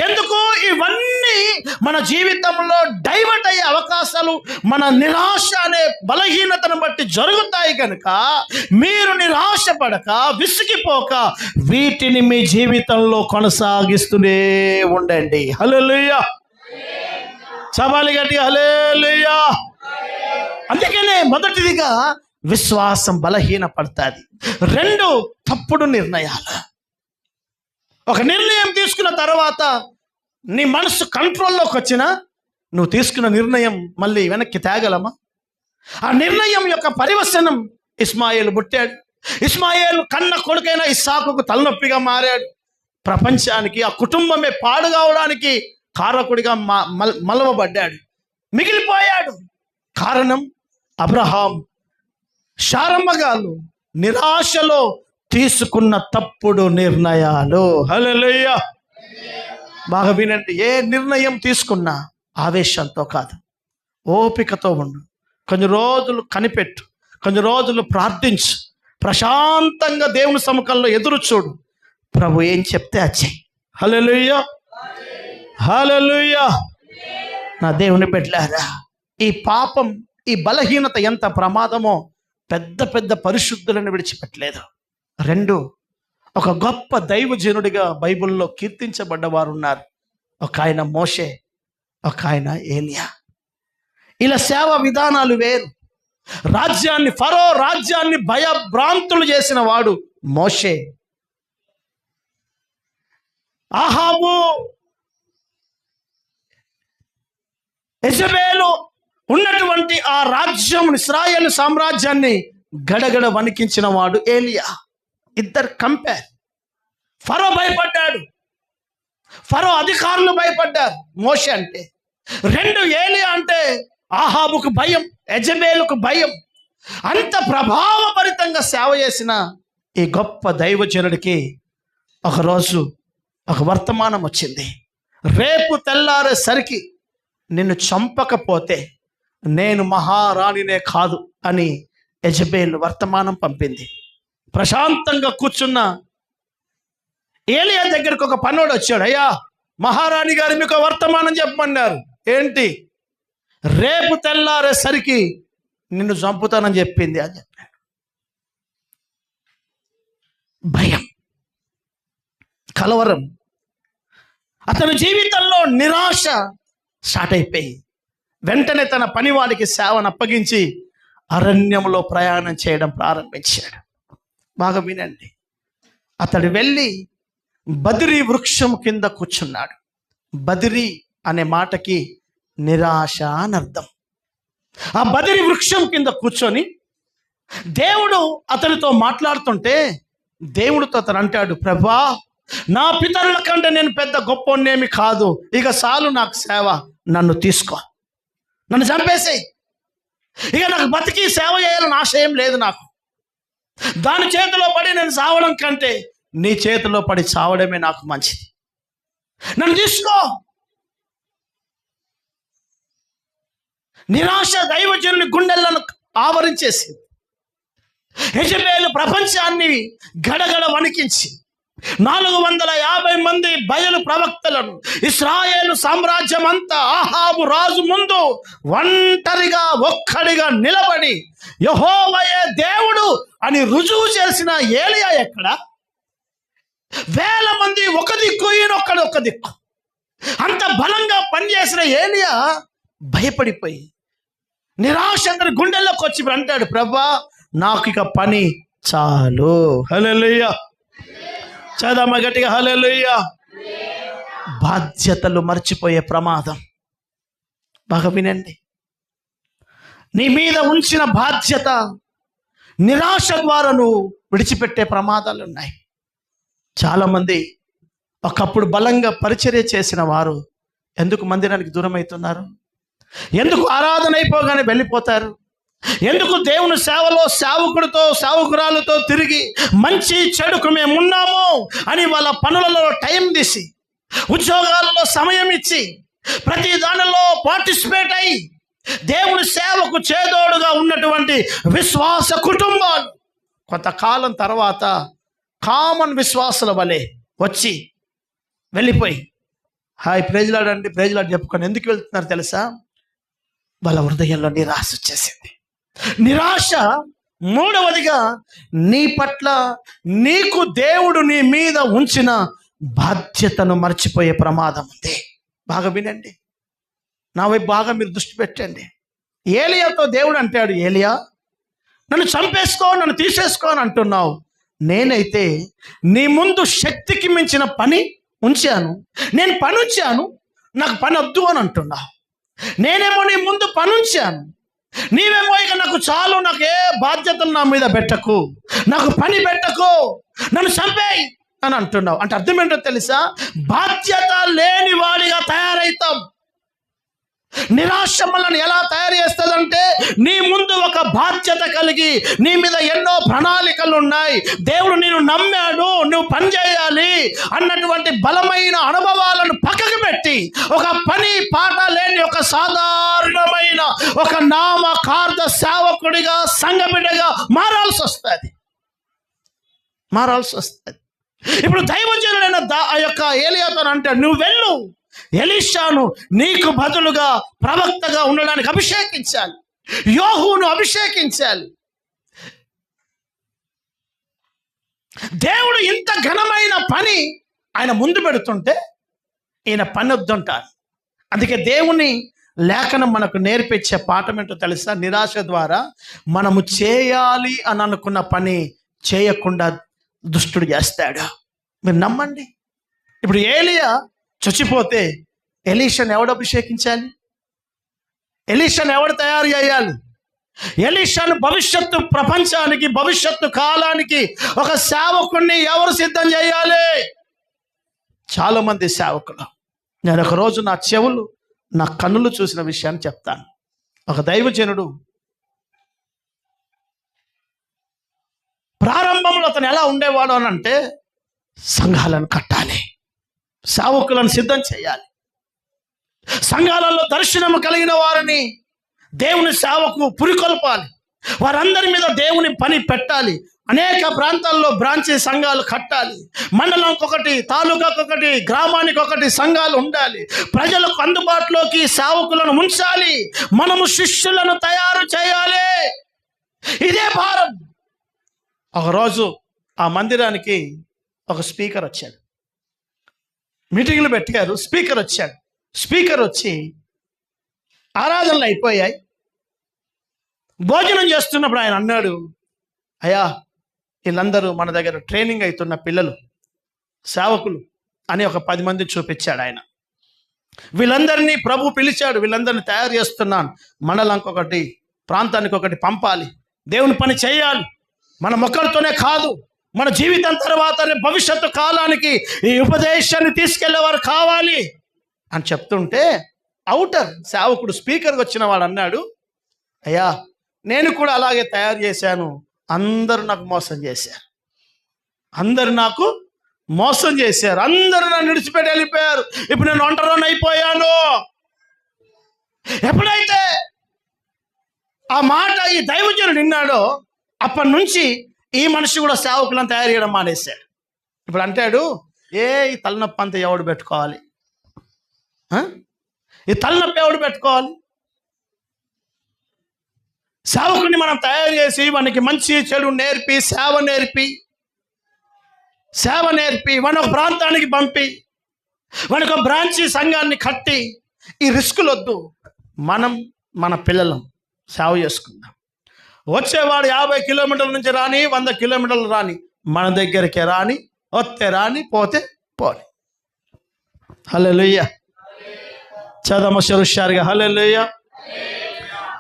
ఎందుకు ఇవన్నీ మన జీవితంలో డైవర్ట్ అయ్యే అవకాశాలు మన నిరాశ అనే బలహీనతను బట్టి జరుగుతాయి కనుక మీరు నిరాశపడక విసిగిపోక వీటిని మీ జీవితంలో కొనసాగిస్తూనే ఉండండి. హల్లెలూయా. చపాలి గట్టిగా హల్లెలూయా. అందుకనే మొదటిదిగా విశ్వాసం బలహీనపడుతుంది. 2 తప్పుడు నిర్ణయాలు. ఒక నిర్ణయం తీసుకున్న తర్వాత నీ మనసు కంట్రోల్లోకి వచ్చినా నువ్వు తీసుకున్న నిర్ణయం మళ్ళీ వెనక్కి తేగలమా? ఆ నిర్ణయం యొక్క పరివసనం ఇస్మాయిలు పుట్టాడు. ఇస్మాయిలు కన్న కొడుకైన ఇస్సాకుకు తలనొప్పిగా మారాడు. ప్రపంచానికి ఆ కుటుంబమే పాడు కావడానికి కారకుడిగా మలవబడ్డాడు, మిగిలిపోయాడు. కారణం అబ్రహాం శారమ్మ గారు నిరాశలో తీసుకున్న తప్పుడు నిర్ణయాలు. హల్లెలూయా. బాగా వినండి. ఏ నిర్ణయం తీసుకున్నా ఆవేశంతో కాదు, ఓపికతో ఉండు. కొన్ని రోజులు కనిపెట్టు, కొన్ని రోజులు ప్రార్థించు, ప్రశాంతంగా దేవుని సముఖంలో ఎదురు చూడు. ప్రభు ఏం చెప్తే అది చెయ్యి. హల్లెలూయా, హల్లెలూయా. నా దేవుని బిడ్డలారా, ఈ పాపం, ఈ బలహీనత ఎంత ప్రమాదమో పెద్ద పెద్ద పరిశుద్ధులను విడిచిపెట్టలేదు. 2, ఒక గొప్ప దైవజనుడిగా బైబిల్లో కీర్తించబడ్డవారు ఉన్నారు. ఒక ఆయన మోషే, ఒక ఆయన ఏలియా. ఇలా సేవ విధానాలు వేరు. ఫరో రాజ్యాన్ని భయభ్రాంతులు చేసిన వాడు మోషే. ఆహాబు, యెజబెలు ఉన్నటువంటి ఆ రాజ్యం, ఇశ్రాయేలు సామ్రాజ్యాన్ని గడగడ వణికించిన వాడు ఏలియా. ఇద్దరు కంపేర్. ఫరో భయపడ్డాడు, ఫరో అధికారులు భయపడ్డారు మోషే అంటే. 2 ఏలియా అంటే ఆహాబుకు భయం, యెజబెలుకు భయం. అంత ప్రభావభరితంగా సేవ చేసిన ఈ గొప్ప దైవజనుడికి ఒకరోజు ఒక వర్తమానం వచ్చింది. రేపు తెల్లారేసరికి నిన్ను చంపకపోతే నేను మహారాణినే కాదు అని యెజబెలు వర్తమానం పంపింది. ప్రశాంతంగా కూర్చున్న ఏలియా దగ్గరకు ఒక పనోడు వచ్చాడు. అయ్యా, మహారాణి గారు మీకు వర్తమానం చెప్పమన్నారు. ఏంటి? రేపు తెల్లారేసరికి నిన్ను చంపుతానని చెప్పింది అని చెప్పాడు. భయం, కలవరం, అతని జీవితంలో నిరాశ స్టార్ట్ అయిపోయి వెంటనే తన పనివాడికి సేవను అప్పగించి అరణ్యంలో ప్రయాణం చేయడం ప్రారంభించాడు. బాగా వినండి. అతడు వెళ్ళి బదిరి వృక్షం కింద కూర్చున్నాడు. బదిరి అనే మాటకి నిరాశ అని అర్థం. ఆ బదిరి వృక్షం కింద కూర్చొని దేవుడు అతనితో మాట్లాడుతుంటే దేవుడితో అతను అంటాడు, ప్రభా, నా పితరుల కంటే నేను పెద్ద గొప్పనేమి కాదు, ఇక చాలు నాకు సేవ, నన్ను తీసుకో, నన్ను చంపేసేయి. ఇక నాకు బతికి సేవ చేయాలని ఆశయం లేదు నాకు. దాని చేతిలో పడి నేను చావడం కంటే నీ చేతిలో పడి చావడమే నాకు మంచిది, నన్ను తీసుకో. నిరాశ దైవజనుని గుండెలను ఆవరించేసింది. యెజబెలు ప్రపంచాన్ని గడగడ వణికించి 450 మంది బయలు ప్రవక్తలను ఇశ్రాయేలు సామ్రాజ్యం అంతా ఆహాబు రాజు ముందు ఒంటరిగా ఒక్కడిగా నిలబడి యెహోవాయే దేవుడు అని రుజువు చేసిన ఏలియా ఎక్కడ? 1000 మంది ఒక దిక్కు, ఈయనొక్కడు ఒక దిక్కు. అంత బలంగా పనిచేసిన ఏలియా భయపడిపోయి నిరాశ అందరి గుండెల్లోకి వచ్చి అంటాడు, ప్రభా, నాకు ఇక పని చాలు. హల్లెలూయా. చదమ గట్టిగా హల్లెలూయా. బాధ్యతలు మర్చిపోయే ప్రమాదం. బాగా వినండి. నీ మీద ఉంచిన బాధ్యత నిరాశ ద్వారా నువ్వు విడిచిపెట్టే ప్రమాదాలు ఉన్నాయి. చాలామంది ఒకప్పుడు బలంగా పరిచర్య చేసిన వారు ఎందుకు మందిరానికి దూరం అవుతున్నారు? ఎందుకు ఆరాధన అయిపోగానే వెళ్ళిపోతారు? ఎందుకు దేవుని సేవలో సేవకుడితో సేవకురాలతో తిరిగి మంచి చెడుకు మేము ఉన్నాము అని వాళ్ళ పనులలో టైం తీసి, ఉద్యోగాలలో సమయం ఇచ్చి, ప్రతి దానిలో పార్టిసిపేట్ అయ్యి దేవుని సేవకు చేదోడుగా ఉన్నటువంటి విశ్వాస కుటుంబాలు కొంతకాలం తర్వాత కామన్ విశ్వాసుల వలె వచ్చి వెళ్ళిపోయి హాయ్ ప్రేజలాడండి ప్రేజలాడు చెప్పుకొని ఎందుకు వెళ్తున్నారు తెలుసా? వాళ్ళ హృదయంలో నిరాశ వచ్చేసింది. నిరాశ. మూడవదిగా, నీ పట్ల నీకు దేవుడు నీ మీద ఉంచిన బాధ్యతను మర్చిపోయే ప్రమాదం ఉంది. బాగా వినండి, నా వైపు బాగా మీరు దృష్టి పెట్టండి. ఏలియాతో దేవుడు అంటాడు, ఏలియా నన్ను చంపేసుకో, నన్ను తీసేసుకో అని అంటున్నావు. నేనైతే నీ ముందు శక్తికి మించిన పని ఉంచాను, నేను పని ఉంచాను, నాకు పని వద్దు అని అంటున్నావు. నేనేమో నీ ముందు పని ఉంచాను, నీవేమో ఇక నాకు చాలు, నాకు ఏ బాధ్యతలు నా మీద పెట్టకు, నాకు పని పెట్టకు, నన్ను చంపేయి అని అంటున్నావు. అంటే అర్థం ఏంటో తెలుసా? బాధ్యత లేని వాడిగా తయారవుతాం. నిరాశ మనల్ని ఎలా తయారు చేస్తుందంటే, నీ ముందు ఒక బాధ్యత కలిగి నీ మీద ఎన్నో ప్రణాళికలు ఉన్నాయి, దేవుడు నేను నమ్మాడు, నువ్వు పని చేయాలి అన్నటువంటి బలమైన అనుభవాలను పక్కకు పెట్టి ఒక పని పాట లేని ఒక సాధారణమైన ఒక నామకార్థ సేవకుడిగా సంఘ బిడ్డగా మారాల్సి వస్తుంది. ఇప్పుడు దైవజనుడైన ఆ యొక్క ఏలియాతో అంటే, నువ్వు వెళ్ళు, ఎలీషాను నీకు బదులుగా ప్రవక్తగా ఉండడానికి అభిషేకించాలి, యోహును అభిషేకించాలి. దేవుడు ఇంత ఘనమైన పని ఆయన ముందు పెడుతుంటే ఈయన పని వద్దంటారు. అందుకే దేవుని లేఖనం మనకు నేర్పించే పాఠం ఏంటో తెలుసా? నిరాశ ద్వారా మనము చేయాలి అని అనుకున్న పని చేయకుండా దుష్టుడు చేస్తాడు. మీరు నమ్మండి. ఇప్పుడు ఏలియా చచ్చిపోతే ఎలీషాను ఎవడు అభిషేకించాలి? ఎలీషాను ఎవడు తయారు చేయాలి? ఎలీషాను భవిష్యత్తు ప్రపంచానికి, భవిష్యత్తు కాలానికి ఒక సేవకుడిని ఎవరు సిద్ధం చేయాలి? చాలా మంది సేవకులు. నేను ఒకరోజు నా చెవులు, నా కన్నులు చూసిన విషయాన్ని చెప్తాను. ఒక దైవజనుడు ప్రారంభంలో అతను ఎలా ఉండేవాడు అని అంటే, సంఘాలను కట్టాలి, సేవకులను సిద్ధం చేయాలి, సంఘాలలో దర్శనము కలిగిన వారిని దేవుని సేవకు పురికొల్పాలి, వారందరి మీద దేవుని పని పెట్టాలి, అనేక ప్రాంతాల్లో బ్రాంచీ సంఘాలు కట్టాలి, మండలంకి ఒకటి, తాలూకాకు ఒకటి, గ్రామానికి ఒకటి సంఘాలు ఉండాలి, ప్రజలకు అందుబాటులోకి సేవకులను ఉంచాలి, మనము శిష్యులను తయారు చేయాలి. ఇదే భారం. ఒకరోజు ఆ మందిరానికి ఒక స్పీకర్ వచ్చాడు. మీటింగ్లు పెట్టారు, స్పీకర్ వచ్చాడు. స్పీకర్ వచ్చి ఆరాధనలు అయిపోయాయి, భోజనం చేస్తున్నప్పుడు ఆయన అన్నాడు, అయ్యా వీళ్ళందరూ మన దగ్గర ట్రైనింగ్ అవుతున్న పిల్లలు, సేవకులు అని ఒక 10 మంది చూపించాడు ఆయన. వీళ్ళందరినీ ప్రభు పిలిచాడు, వీళ్ళందరినీ తయారు చేస్తున్నాను, మండలానికి ఒకటి, ప్రాంతానికి ఒకటి పంపాలి, దేవుని పని చేయాలి, మన మొక్కలతోనే కాదు, మన జీవితం తర్వాత భవిష్యత్తు కాలానికి ఈ ఉపదేశాన్ని తీసుకెళ్లేవారు కావాలి అని చెప్తుంటే, అవుటర్ సేవకుడు స్పీకర్కి వచ్చిన వాడు అన్నాడు, అయ్యా నేను కూడా అలాగే తయారు చేశాను, అందరూ నాకు మోసం చేశారు, అందరూ నాకు మోసం చేశారు, అందరూ నన్ను విడిచిపెట్టి వెళ్ళిపోయారు, ఇప్పుడు నేను ఒంటరిని అయిపోయాను. ఎప్పుడైతే ఆ మాట ఈ దైవజనుడు విన్నాడో అప్పటి నుంచి ఈ మనిషి కూడా సేవకులను తయారు చేయడం మానేశాడు. ఇప్పుడు అంటాడు, ఈ తలనొప్పి అంతా ఎవడు పెట్టుకోవాలి, ఈ తలనొప్పి ఎవడు పెట్టుకోవాలి? సేవకుని మనం తయారు చేసి వానికి మంచి చెడు నేర్పి, సేవ నేర్పి వాని ఒక ప్రాంతానికి పంపి వానికి ఒక బ్రాంచీ సంఘాన్ని కట్టి, ఈ రిస్కులు వద్దు. మనం మన పిల్లలం సేవ చేసుకుందాం. వచ్చేవాడు 50 కిలోమీటర్ల నుంచి రాని, 100 కిలోమీటర్లు రాని, మన దగ్గరికి రాని, వస్తే రాని, పోతే పోని. హల్లెలూయా. చదమసరు హుషారుగా హల్లెలూయా.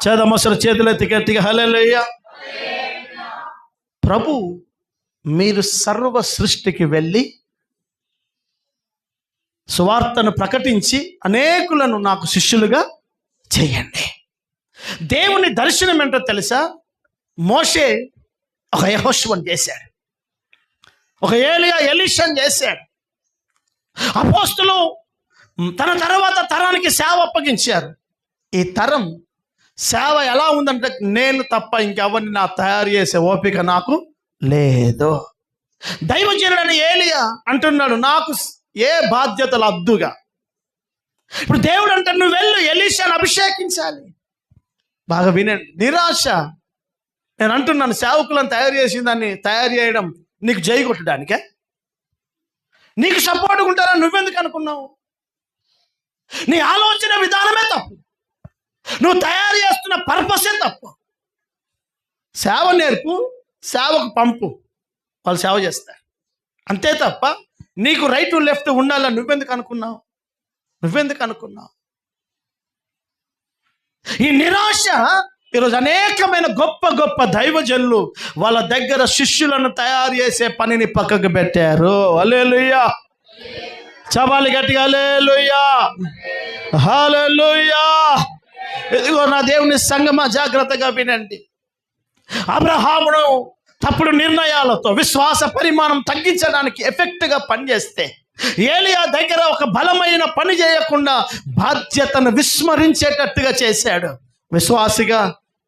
చదమసరు చేతులెత్తి గట్టిగా హల్లెలూయా. ప్రభు, మీరు సర్వ సృష్టికి వెళ్ళి సువార్తను ప్రకటించి అనేకులను నాకు శిష్యులుగా చేయండి. దేవుని దర్శనం ఏంటో తెలుసా? మోషే ఒక యెహోషువను చేశాడు, ఒక ఏలియా ఎలీషాను చేశాడు. అపోస్తులు తన తర్వాత తరానికి సేవ అప్పగించారు. ఈ తరం సేవ ఎలా ఉందంటే, నేను తప్ప ఇంకెవరిని నా తయారు చేసే ఓపిక నాకు లేదు. దైవజనుడని ఏలియా అంటున్నాడు, నాకు ఏ బాధ్యతలు అద్దుగా, ఇప్పుడు దేవుడు అంటే నువ్వు వెళ్ళు ఎలీషాను అభిషేకించాలి. బాగా వినండి, నిరాశ. నేను అంటున్నాను, సేవకులను తయారు చేసి దాన్ని తయారు చేయడం నీకు జై కొట్టడానికే? నీకు సపోర్ట్గా ఉంటారా నువ్వెందుకు అనుకున్నావు? నీ ఆలోచన విధానమే తప్పు, నువ్వు తయారు చేస్తున్న పర్పసే తప్పు. సేవ నేర్పు, సేవకు పంపు, వాళ్ళు సేవ చేస్తారు అంతే తప్ప నీకు రైట్ లెఫ్ట్ ఉండాలని నువ్వెందుకు అనుకున్నావు? ఈ నిరాశ ఈరోజు అనేకమైన గొప్ప గొప్ప దైవజనులు వాళ్ళ దగ్గర శిష్యులను తయారు చేసే పనిని పక్కకు పెట్టారు. హల్లెలూయా, చపాలి గట్టిగా హల్లెలూయా, హల్లెలూయా. ఇదిగో నా దేవుని సంగమా, జాగ్రత్తగా వినండి. అబ్రహామును తప్పుడు నిర్ణయాలతో విశ్వాస పరిమాణం తగ్గించడానికి ఎఫెక్ట్గా పనిచేస్తే, ఏలియా దగ్గర ఒక బలమైన పని చేయకుండా బాధ్యతను విస్మరించేటట్టుగా చేశాడు. విశ్వాసిగా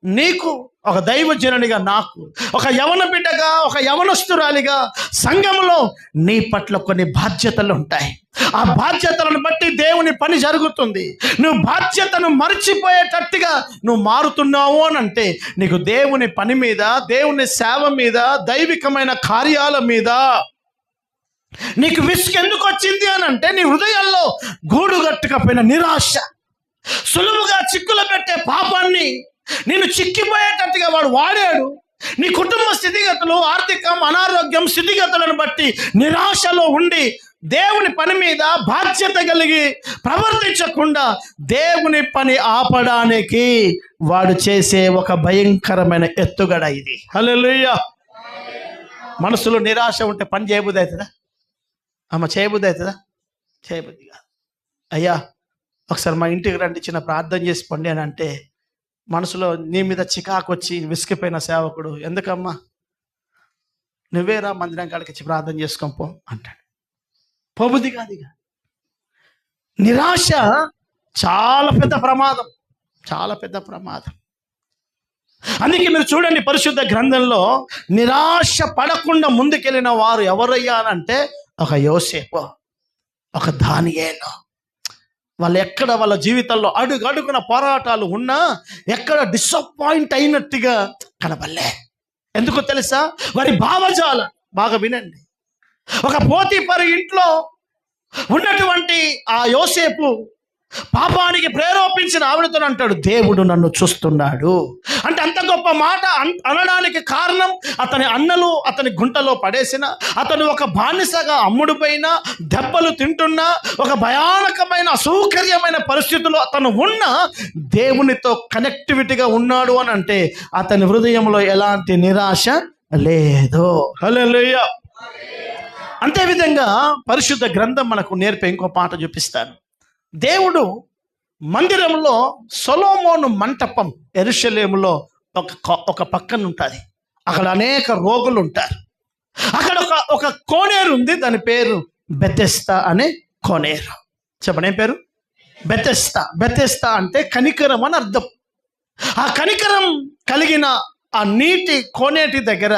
నీకు, ఒక దైవజనునిగా నాకు, ఒక యవన బిడ్డగా, ఒక యవనస్తురాలిగా సంఘంలో నీ పట్ల కొన్ని బాధ్యతలు ఉంటాయి. ఆ బాధ్యతలను బట్టి దేవుని పని జరుగుతుంది. నువ్వు బాధ్యతను మర్చిపోయేటట్టుగా నువ్వు మారుతున్నావు అని అంటే నీకు దేవుని పని మీద, దేవుని సేవ మీద, దైవికమైన కార్యాల మీద నీకు విసుగు ఎందుకు వచ్చింది అని అంటే నీ హృదయంలో గూడుగట్టుకపోయిన నిరాశ, సులువుగా చిక్కులు పెట్టే పాపాన్ని నేను చిక్కిపోయేటట్టుగా వాడు వాడాడు. నీ కుటుంబ స్థితిగతులు, ఆర్థికం, అనారోగ్యం స్థితిగతులను బట్టి నిరాశలో ఉండి దేవుని పని మీద బాధ్యత కలిగి ప్రవర్తించకుండా దేవుని పని ఆపడానికి వాడు చేసే ఒక భయంకరమైన ఎత్తుగడ ఇది. హల్లెలూయా. మనసులో నిరాశ ఉంటే పని చేయబుద్ధి అవుతుందా? చేయబుద్ధి అవుతుందా? చేయబుద్ధి కాదు. అయ్యా ఒకసారి మా ఇంటికి రండి, చిన్న ప్రార్థన చేసి పండి అని అంటే మనసులో నీ మీద చికాకు వచ్చి విసిగిపోయిన సేవకుడు, ఎందుకమ్మా నువ్వేరా మందిరం కాడికి వచ్చి ప్రార్థన చేసుకోపో అంటాడు. పోబుద్ధి కాదు. ఇక నిరాశ చాలా పెద్ద ప్రమాదం, చాలా పెద్ద ప్రమాదం. అందుకే మీరు చూడండి, పరిశుద్ధ గ్రంథంలో నిరాశ పడకుండా ముందుకెళ్ళిన వారు ఎవరయ్యా అంటే ఒక యోసేపు, ఒక దానియేలు. వాళ్ళు ఎక్కడ వాళ్ళ జీవితంలో అడుగడుగున పోరాటాలు ఉన్నా ఎక్కడ డిసప్పాయింట్ అయినట్టుగా కనబడలే. ఎందుకో తెలుసా? వారి భావజాలం. బాగా వినండి. ఒక పోతీఫరు ఇంట్లో ఉన్నటువంటి ఆ యోసేపు పాపానికి ప్రేరేపించిన ఆవిడతో అంటాడు, దేవుడు నన్ను చూస్తున్నాడు అంటే. అంత గొప్ప మాట అనడానికి కారణం, అతని అన్నలు అతని గుంటలో పడేసిన, అతను ఒక బానిసగా అమ్ముడుపోయిన, దెబ్బలు తింటున్నా, ఒక భయానకమైన అసౌకర్యమైన పరిస్థితిలో అతను ఉన్న దేవునితో కనెక్టివిటీగా ఉన్నాడు అని అంటే అతని హృదయంలో ఎలాంటి నిరాశ లేదు. హల్లెలూయా. అంతేవిధంగా పరిశుద్ధ గ్రంథం మనకు నేర్పే ఇంకో పాట చూపిస్తాను. దేవుడు మందిరంలో సొలొమోను మంటపం యెరూషలేములో ఒక పక్కన ఉంటుంది. అక్కడ అనేక రోగులు ఉంటారు. అక్కడ ఒక కోనేరు ఉంది, దాని పేరు బెతెస్దా అనే కోనేరు. చెప్పండి, ఏం పేరు? బెతెస్దా. బెతెస్దా అంటే కనికరం అని అర్థం. ఆ కనికరం కలిగిన ఆ నీటి కోనేటి దగ్గర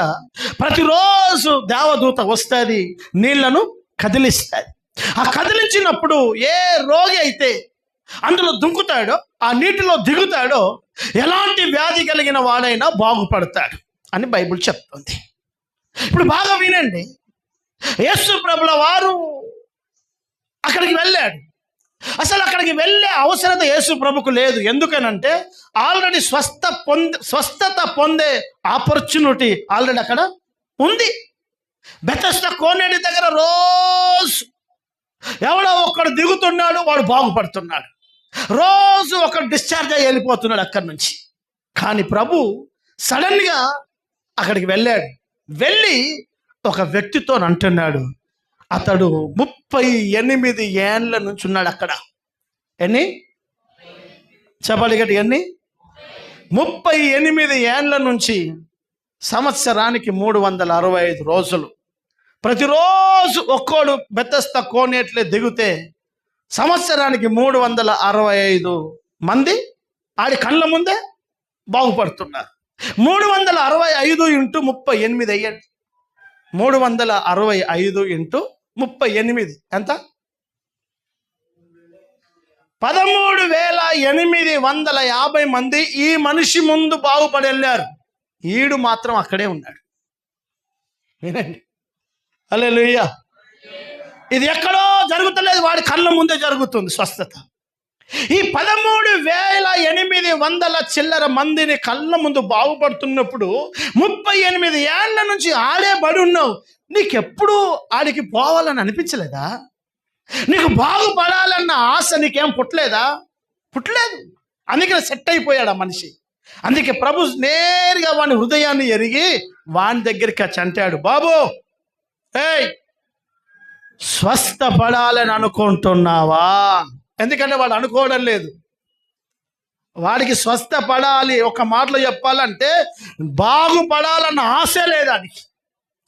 ప్రతిరోజు దేవదూత వస్తుంది, నీళ్లను కదిలిస్తుంది. ఆ కదిలించినప్పుడు ఏ రోగి అయితే అందులో దుంకుతాడో, ఆ నీటిలో దిగుతాడో, ఎలాంటి వ్యాధి కలిగిన వాడైనా బాగుపడతాడు అని బైబిల్ చెప్తుంది. ఇప్పుడు బాగా వినండి, యేసు ప్రభుల వారు అక్కడికి వెళ్ళాడు. అసలు అక్కడికి వెళ్ళే అవసరత యేసు ప్రభుకు లేదు. ఎందుకనంటే ఆల్రెడీ స్వస్థత పొందే ఆపర్చునిటీ ఆల్రెడీ అక్కడ ఉంది. బెతెస్దా కోనేటి దగ్గర రోజు ఎవడో ఒక్కడు దిగుతున్నాడు, వాడు బాగుపడుతున్నాడు. రోజు ఒకడు డిశ్చార్జ్ అయ్యి వెళ్ళిపోతున్నాడు అక్కడి నుంచి. కానీ ప్రభు సడన్గా అక్కడికి వెళ్ళాడు. వెళ్ళి ఒక వ్యక్తితో అంటున్నాడు, అతడు 38 ఏండ్ల నుంచి ఉన్నాడు అక్కడ. ఎన్ని చెప్పాలి గట్టి? 38 ఏండ్ల నుంచి, సంవత్సరానికి 365 రోజులు, ప్రతిరోజు ఒక్కోడు బెతెస్దా కోనేట్లే దిగితే సంవత్సరానికి 365 మంది ఆడి కళ్ళ ముందే బాగుపడుతున్నారు. 365 ఇంటూ 38 అయ్యండి. 365 ఇంటూ 38 ఎంత? 13,850 మంది ఈ మనిషి ముందు బాగుపడి వెళ్ళారు. ఈడు మాత్రం అక్కడే ఉన్నాడు. వినండి, హల్లెలూయా. ఇది ఎక్కడో జరుగుతలేదు, వాడి కళ్ళ ముందే జరుగుతుంది స్వస్థత. ఈ 13,800 చిల్లర మందిని కళ్ళ ముందు బాగుపడుతున్నప్పుడు 38 ఏళ్ల నుంచి ఆడే బడి ఉన్నావు. నీకెప్పుడు ఆడికి పోవాలని అనిపించలేదా? నీకు బాగుపడాలన్న ఆశ నీకేం పుట్టలేదా? పుట్టలేదు. అందుకే సెట్ అయిపోయాడు ఆ మనిషి. అందుకే ప్రభు నేరుగా వాని హృదయాన్ని ఎరిగి వాని దగ్గరికి వచ్చి అంటాడు, బాబు ఏయ్, స్వస్థపడాలని అనుకుంటున్నావా? ఎందుకంటే వాడు అనుకోవడం లేదు. వాడికి స్వస్థపడాలి, ఒక మాటలో చెప్పాలంటే బాగుపడాలన్న ఆశ లేదు వాడికి.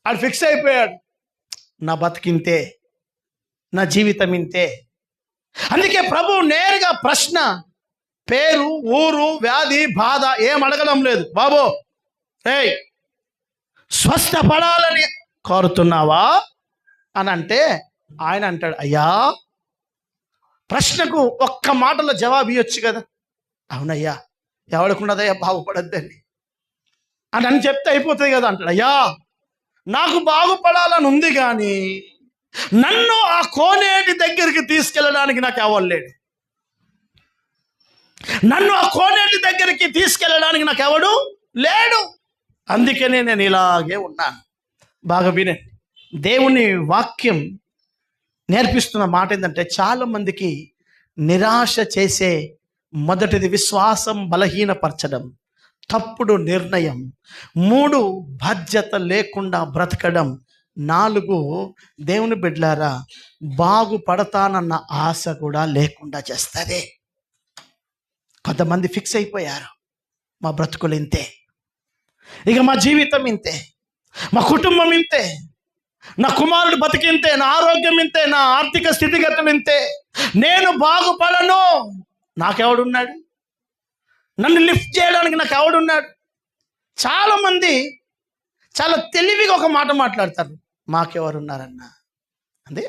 వాడు ఫిక్స్ అయిపోయాడు, నా బతికింతే, నా జీవితం ఇంతే. అందుకే ప్రభు నేరుగా ప్రశ్న, పేరు, ఊరు, వ్యాధి, బాధ ఏం అడగడం లేదు. బాబు ఏయ్, స్వస్థపడాలని కోరుతున్నావా అని అంటే ఆయన అంటాడు, అయ్యా ప్రశ్నకు ఒక్క మాటలో జవాబు ఇవ్వచ్చు కదా. అవునయ్యా, ఎవడుకున్నదయ్యా బాగుపడద్దని అని చెప్తే అయిపోతుంది కదా అంటాడు. అయ్యా నాకు బాగుపడాలని ఉంది, కానీ నన్ను ఆ కోనేటి దగ్గరికి తీసుకెళ్ళడానికి నాకు ఎవరు లేడు. నన్ను ఆ కోనేటి దగ్గరికి తీసుకెళ్ళడానికి నాకు ఎవడు లేడు. అందుకనే నేను ఇలాగే ఉన్నాను. బాగా వినండి, దేవుని వాక్యం నేర్పిస్తున్న మాట ఏంటంటే, చాలా మందికి నిరాశ చేసే మొదటిది విశ్వాసం బలహీనపరచడం, తప్పుడు నిర్ణయం, 3 బాధ్యత లేకుండా బ్రతకడం, 4 దేవుని బిడ్డలారా బాగుపడతానన్న ఆశ కూడా లేకుండా చేస్తుంది. కొంతమంది ఫిక్స్ అయిపోయారు, మా బ్రతుకులు ఇంతే, ఇక మా జీవితం ఇంతే, మా కుటుంబం ఇంతే, నా కుమారుడు బతికింతే, నా ఆరోగ్యం ఇంతే, నా ఆర్థిక స్థితిగతులు ఇంతే, నేను బాగుపడను, నాకెవడున్నాడు, నన్ను లిఫ్ట్ చేయడానికి నాకు ఎవడున్నాడు. చాలామంది చాలా తెలివిగా ఒక మాట మాట్లాడతారు, మాకెవరున్నారన్నా. అంతే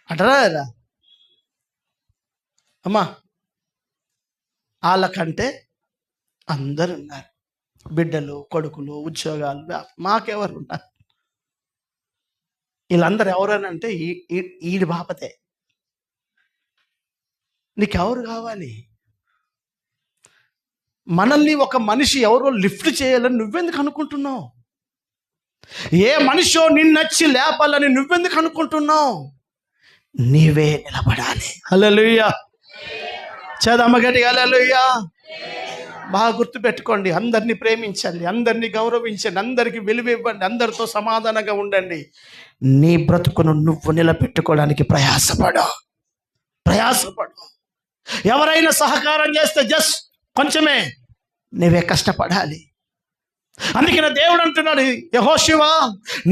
అంటారా అమ్మా? వాళ్ళకంటే అందరు ఉన్నారు, బిడ్డలు, కొడుకులు, ఉద్యోగాలు, మాకెవరు ఉన్నారు? వీళ్ళందరూ ఎవరనంటే ఈడి బాపతే. నీకెవరు కావాలి? మనల్ని ఒక మనిషి ఎవరో లిఫ్ట్ చేయాలని నువ్వెందుకు అనుకుంటున్నావు? ఏ మనిషో నిన్నొచ్చి లేపాలని నువ్వెందుకు అనుకుంటున్నావు? నీవే నిలబడాలి. హల్లెలూయా. చదమ్మ గట్టిగా హల్లెలూయా. బాగా గుర్తుపెట్టుకోండి, అందరినీ ప్రేమించండి, అందరినీ గౌరవించండి, అందరికీ విలువ ఇవ్వండి, అందరితో సమాధానంగా ఉండండి. నీ బ్రతుకును నువ్వు నిలబెట్టుకోవడానికి ప్రయాసపడు. ఎవరైనా సహకారం చేస్తే జస్ట్ కొంచెమే, నువ్వే కష్టపడాలి. అందుకనే దేవుడు అంటున్నాడు, యెహోషువా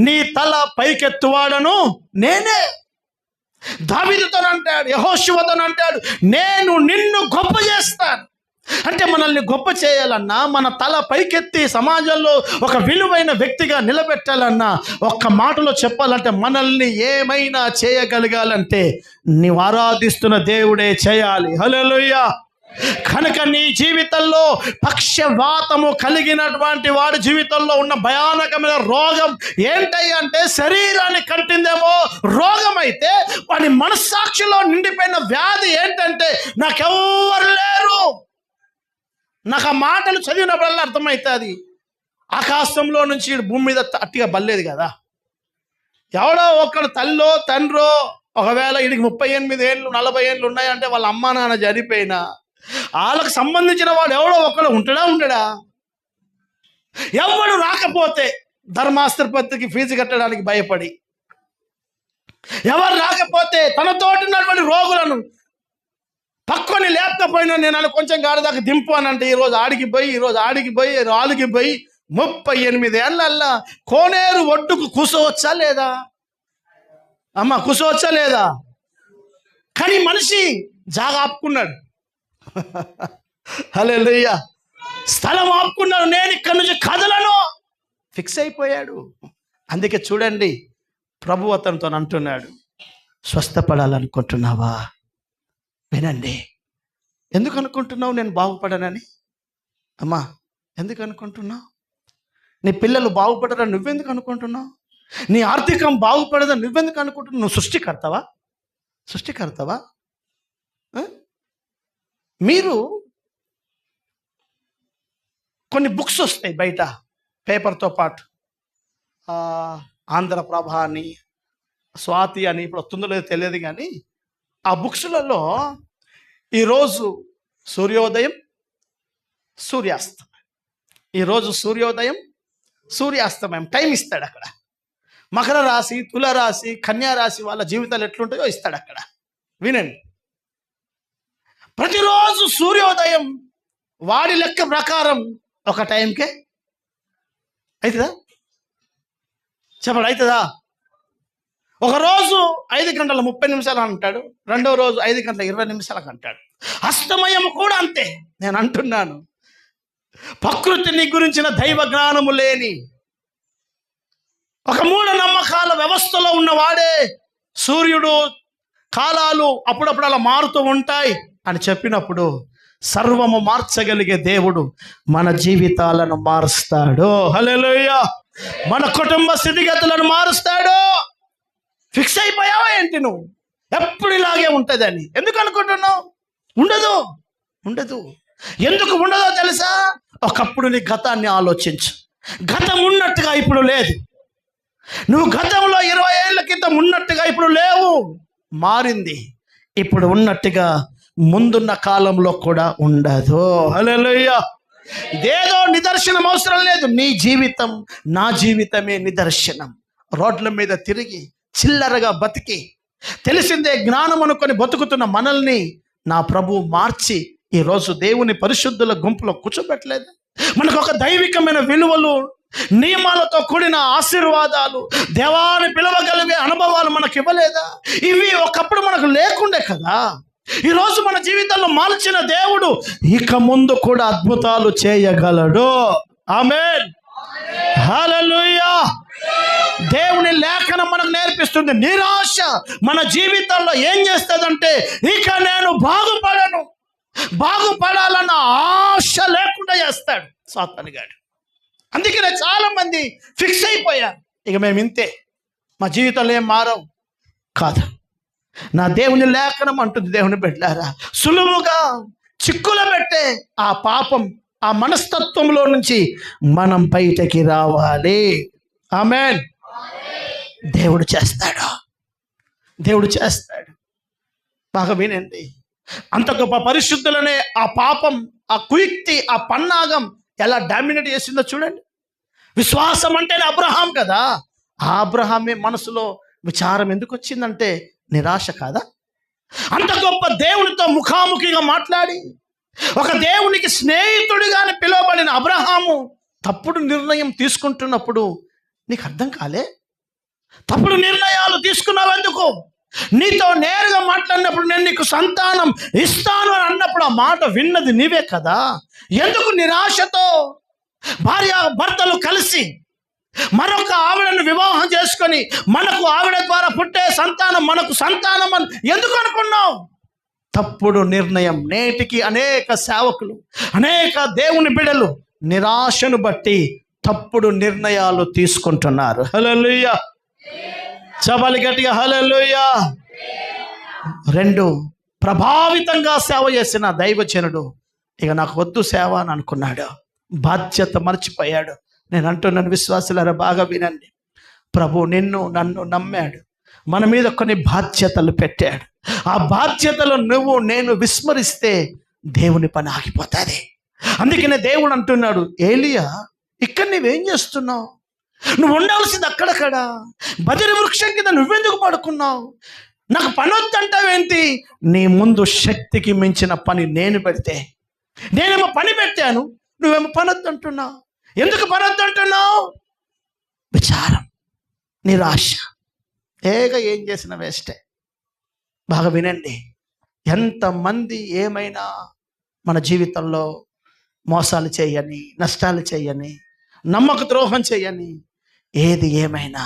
నీ తల పైకెత్తువాడను నేనే. దావీదుతో అంటాడు, యెహోషువతో అంటాడు, నేను నిన్ను గొప్ప చేస్తాను. అంటే మనల్ని గొప్ప చేయాలన్నా, మన తల పైకెత్తి సమాజంలో ఒక విలువైన వ్యక్తిగా నిలబెట్టాలన్నా, ఒక్క మాటలో చెప్పాలంటే మనల్ని ఏమైనా చేయగలగాలంటే నీవు ఆరాధిస్తున్న దేవుడే చేయాలి. హల్లెలూయా. కనుక నీ జీవితంలో పక్షవాతము కలిగినటువంటి వాడి జీవితంలో ఉన్న భయానకమైన రోగం ఏంటంటే, శరీరాన్ని కట్టిందేమో రోగం అయితే, వాడి మనస్సాక్షిలో నిండిపోయిన వ్యాధి ఏంటంటే, నాకెవ్వరు లేరు. నాకు ఆ మాటలు చదివినప్పుడల్లా అర్థమవుతుంది, ఆకాశంలో నుంచి భూమి మీద అట్టిగా బల్లేదు కదా. ఎవడో ఒకడు తల్లో తండ్రో, ఒకవేళ వీడికి 38 ఏళ్ళు 40 ఏళ్ళు ఉన్నాయంటే వాళ్ళ అమ్మా నాన్న చనిపోయినా వాళ్ళకు సంబంధించిన వాడు ఎవడో ఒకడు ఉండడా? ఎవడు రాకపోతే ధర్మాస్త్రపతికి ఫీజు కట్టడానికి భయపడి, ఎవరు రాకపోతే తనతోటి ఉన్నటువంటి రోగులను పక్కని లేకపోయినా నేను కొంచెం గాడిదాకా దింపు అని అంటే, ఈరోజు ఆడికి పోయి 38 ఏళ్ళల్లా కోనేరు ఒడ్డుకు కూసోవచ్చా లేదా? అమ్మ కూసోవచ్చా లేదా? కానీ మనిషి జాగా ఆపుకున్నాడు. హల్లెలూయా. స్థలం ఆపుకున్నాడు, నేను ఇక్కడి నుంచి కదలను, ఫిక్స్ అయిపోయాడు. అందుకే చూడండి, ప్రభు అతనితో అంటున్నాడు, స్వస్థపడాలనుకుంటున్నావా? వినండి. ఎందుకు అనుకుంటున్నావు నేను బాగుపడనని? అమ్మా, ఎందుకు అనుకుంటున్నావు? నీ పిల్లలు బాగుపడరని నువ్వెందుకు అనుకుంటున్నావు? నీ ఆర్థికం బాగుపడదని నువ్వెందుకు అనుకుంటున్నావు? నువ్వు సృష్టికర్తవా? మీరు కొన్ని బుక్స్ వస్తాయి బయట పేపర్తో పాటు, ఆంధ్రప్రభ అని, స్వాతి అని, ఇప్పుడు వస్తుందో లేదో తెలియదు, కానీ ఆ బుక్స్లలో ఈరోజు సూర్యోదయం, సూర్యాస్తమయం, ఈరోజు సూర్యోదయం, సూర్యాస్తమయం టైం ఇస్తాడు అక్కడ. మకర రాశి, తుల రాశి, కన్యా రాశి వాళ్ళ జీవితాలు ఎట్లుంటాయో ఇస్తాడు అక్కడ. వినండి, ప్రతిరోజు సూర్యోదయం వాడి లెక్క ప్రకారం ఒక టైంకే అవుతుందా? చెప్పండి, అవుతుందా? ఒకరోజు 5:30 అంటాడు, రెండో రోజు 5:20 అంటాడు. అస్తమయం కూడా అంతే. నేను అంటున్నాను, ప్రకృతిని గురించిన దైవ జ్ఞానము లేని ఒక మూఢనమ్మకాల వ్యవస్థలో ఉన్నవాడే సూర్యుడు కాలాలు అప్పుడప్పుడు అలా మారుతూ ఉంటాయి అని చెప్పినప్పుడు, సర్వము మార్చగలిగే దేవుడు మన జీవితాలను మారుస్తాడు. హల్లెలూయా! మన కుటుంబ స్థితిగతులను మారుస్తాడు. ఫిక్స్ అయిపోయావా ఏంటి నువ్వు? ఎప్పుడు ఇలాగే ఉంటుందని ఎందుకు అనుకుంటున్నావు? ఉండదు. ఎందుకు ఉండదో తెలుసా? ఒకప్పుడు నీ గతాన్ని ఆలోచించు. గతం ఉన్నట్టుగా ఇప్పుడు లేదు. నువ్వు గతంలో 20 ఏళ్ల క్రితం ఉన్నట్టుగా ఇప్పుడు లేవు. మారింది. ఇప్పుడు ఉన్నట్టుగా ముందున్న కాలంలో కూడా ఉండదు. హల్లెలూయా! ఇదేదో నిదర్శనం అవసరం లేదు. నీ జీవితం, నా జీవితమే నిదర్శనం. రోడ్ల మీద తిరిగి చిల్లరగా బతికి తెలిసిందే జ్ఞానం అనుకొని బతుకుతున్న మనల్ని నా ప్రభు మార్చి ఈరోజు దేవుని పరిశుద్ధుల గుంపులో కూర్చోబెట్టలేదు. మనకు ఒక దైవికమైన విలువలు, నియమాలతో కూడిన ఆశీర్వాదాలు, దేవాన్ని పిలవగలిగే అనుభవాలు మనకు ఇవ్వలేదా? ఇవి ఒకప్పుడు మనకు లేకుండే కదా. ఈరోజు మన జీవితంలో మార్చిన దేవుడు ఇక ముందు కూడా అద్భుతాలు చేయగలడు. ఆమేన్, హల్లెలూయా! దేవుని లేఖనం మనకు నేర్పిస్తుంది. నిరాశ మన జీవితంలో ఏం చేస్తుందంటే, ఇక నేను బాగుపడాలన్న ఆశ లేకుండా చేస్తాడు సాతాను గాడు. అందుకనే చాలా మంది ఫిక్స్ అయిపోయారు, ఇక మేము ఇంతే, మా జీవితంలో ఏం మారవు. కాదు, నా దేవుని లేఖనం అంటుంది, దేవుని బిడ్డలారా, సులువుగా చిక్కుల పెట్టే ఆ పాపం, ఆ మనస్తత్వంలో నుంచి మనం బయటకి రావాలి. ఆమేన్. దేవుడు చేస్తాడు. బాగా వినండి. అంత గొప్ప పరిశుద్ధులనే ఆ పాపం, ఆ కుయుక్తి, ఆ పన్నాగం ఎలా డామినేట్ చేసిందో చూడండి. విశ్వాసం అంటేనే అబ్రహాం కదా. ఆ అబ్రహామే మనసులో విచారం ఎందుకు వచ్చిందంటే నిరాశ కాదా? అంత గొప్ప దేవునితో ముఖాముఖిగా మాట్లాడి ఒక దేవునికి స్నేహితుడిగానే పిలువబడిన అబ్రహాము తప్పుడు నిర్ణయం తీసుకుంటున్నప్పుడు నీకు అర్థం కాలే? తప్పుడు నిర్ణయాలు తీసుకున్నావు ఎందుకు? నీతో నేరుగా మాట్లాడినప్పుడు నేను నీకు సంతానం ఇస్తాను అని అన్నప్పుడు ఆ మాట విన్నది నీవే కదా. ఎందుకు నిరాశతో భార్య భర్తలు కలిసి మరొక ఆవిడను వివాహం చేసుకొని మనకు ఆవిడ ద్వారా పుట్టే సంతానం మనకు సంతానం అని ఎందుకు అనుకున్నావు? తప్పుడు నిర్ణయం. నేటికి అనేక సేవకులు, అనేక దేవుని బిడ్డలు నిరాశను బట్టి తప్పుడు నిర్ణయాలు తీసుకుంటున్నారు. హల్లెలూయా! చపాలి గట్టిగా హల్లెలూయా! 2, ప్రభావితంగా సేవ చేసిన దైవజనుడు ఇక నాకు వద్దు సేవ అని అనుకున్నాడు. బాధ్యత మర్చిపోయాడు. నేను అంటున్నాను విశ్వాసులారా, బాగా వినండి. ప్రభు నన్ను నమ్మాడు, మన మీద కొన్ని బాధ్యతలు పెట్టాడు. ఆ బాధ్యతలు నేను విస్మరిస్తే దేవుని పని ఆగిపోతుంది. అందుకనే దేవుడు అంటున్నాడు, ఏలియా ఇక్కడ నువ్వేం చేస్తున్నావు? నువ్వు ఉండాల్సింది అక్కడక్కడ బదిరి వృక్షం కింద నువ్వెందుకు పడుకున్నావు? నాకు పని వద్దంటావేంటి? నీ ముందు శక్తికి మించిన పని నేను పెడితే, నేనేమో పని పెట్టాను, నువ్వేమో పని వద్దంటున్నావు. ఎందుకు పని వద్దంటున్నావు? విచారం, నిరాశ, ఏం చేసిన వేస్టే. బాగా వినండి. ఎంతమంది ఏమైనా మన జీవితంలో మోసాలు చేయని, నష్టాలు చేయని, నమ్మక ద్రోహం చేయని, ఏది ఏమైనా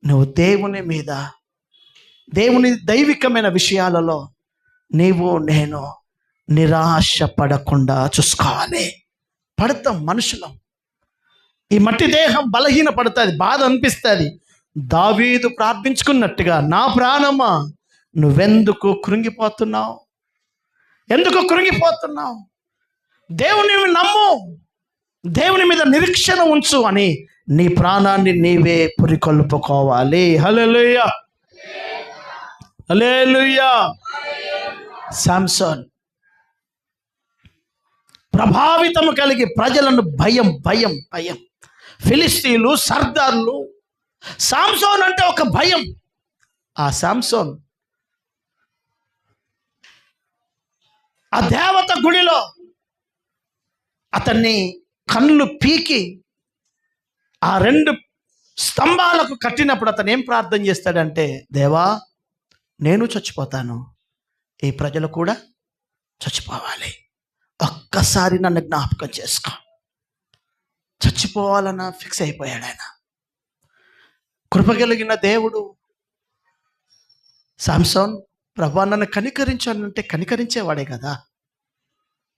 నువ్వు దేవుని మీద దేవుని దైవికమైన విషయాలలో నీవు నేను నిరాశ పడకుండా చూసుకోవాలి. పడతాం మనుషులం. ఈ మట్టి దేహం బలహీన పడుతుంది, బాధ అనిపిస్తుంది. దావీదు ప్రార్థించుకున్నట్టుగా, నా ప్రాణమా నువ్వెందుకు కృంగిపోతున్నావు? ఎందుకు కృంగిపోతున్నావు? దేవుని నమ్ము, దేవుని మీద నిరీక్షణ ఉంచు అని నీ ప్రాణాన్ని నీవే పురికొల్పుకోవాలి. హల్లెలూయా, హల్లెలూయా. సామ్సోన్ ప్రభావితం కలిగి ప్రజలను భయం భయం భయం, ఫిలిస్తీన్లు, సర్దార్లు. సామ్సోన్ అంటే ఒక భయం. ఆ సామ్సోన్ ఆ దేవత గుడిలో అతన్ని కళ్ళు పీకి ఆ 2 స్తంభాలకు కట్టినప్పుడు అతను ఏం ప్రార్థన చేస్తాడంటే, దేవా నేను చచ్చిపోతాను, ఈ ప్రజలు కూడా చచ్చిపోవాలి, ఒక్కసారి నన్ను జ్ఞాపకం చేసుకో. చచ్చిపోవాలన్న ఫిక్స్ అయిపోయాడు ఆయన. కృపగలిగిన దేవుడు సామ్సోన్, ప్రభా నన్ను కనికరించానంటే కనికరించేవాడే కదా,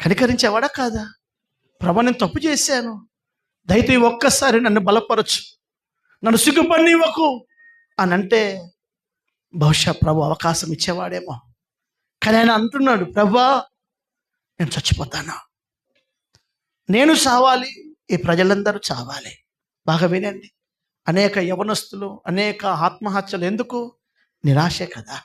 కనికరించేవాడా కాదా? ప్రభా నేను తప్పు చేశాను, దయతో ఒక్కసారి నన్ను బలపరచు, నన్ను సిగ్గుపడినివ్వకు అని అంటే బహుశా ప్రభు అవకాశం ఇచ్చేవాడేమో. కానీ ఆయన అంటున్నాడు, ప్రభా నేను చచ్చిపోతాను, నేను చావాలి, ఈ ప్రజలందరూ చావాలి. బాగా వినండి, అనేక యవనస్తులు, అనేక ఆత్మహత్యలు ఎందుకు? నిరాశే కదా.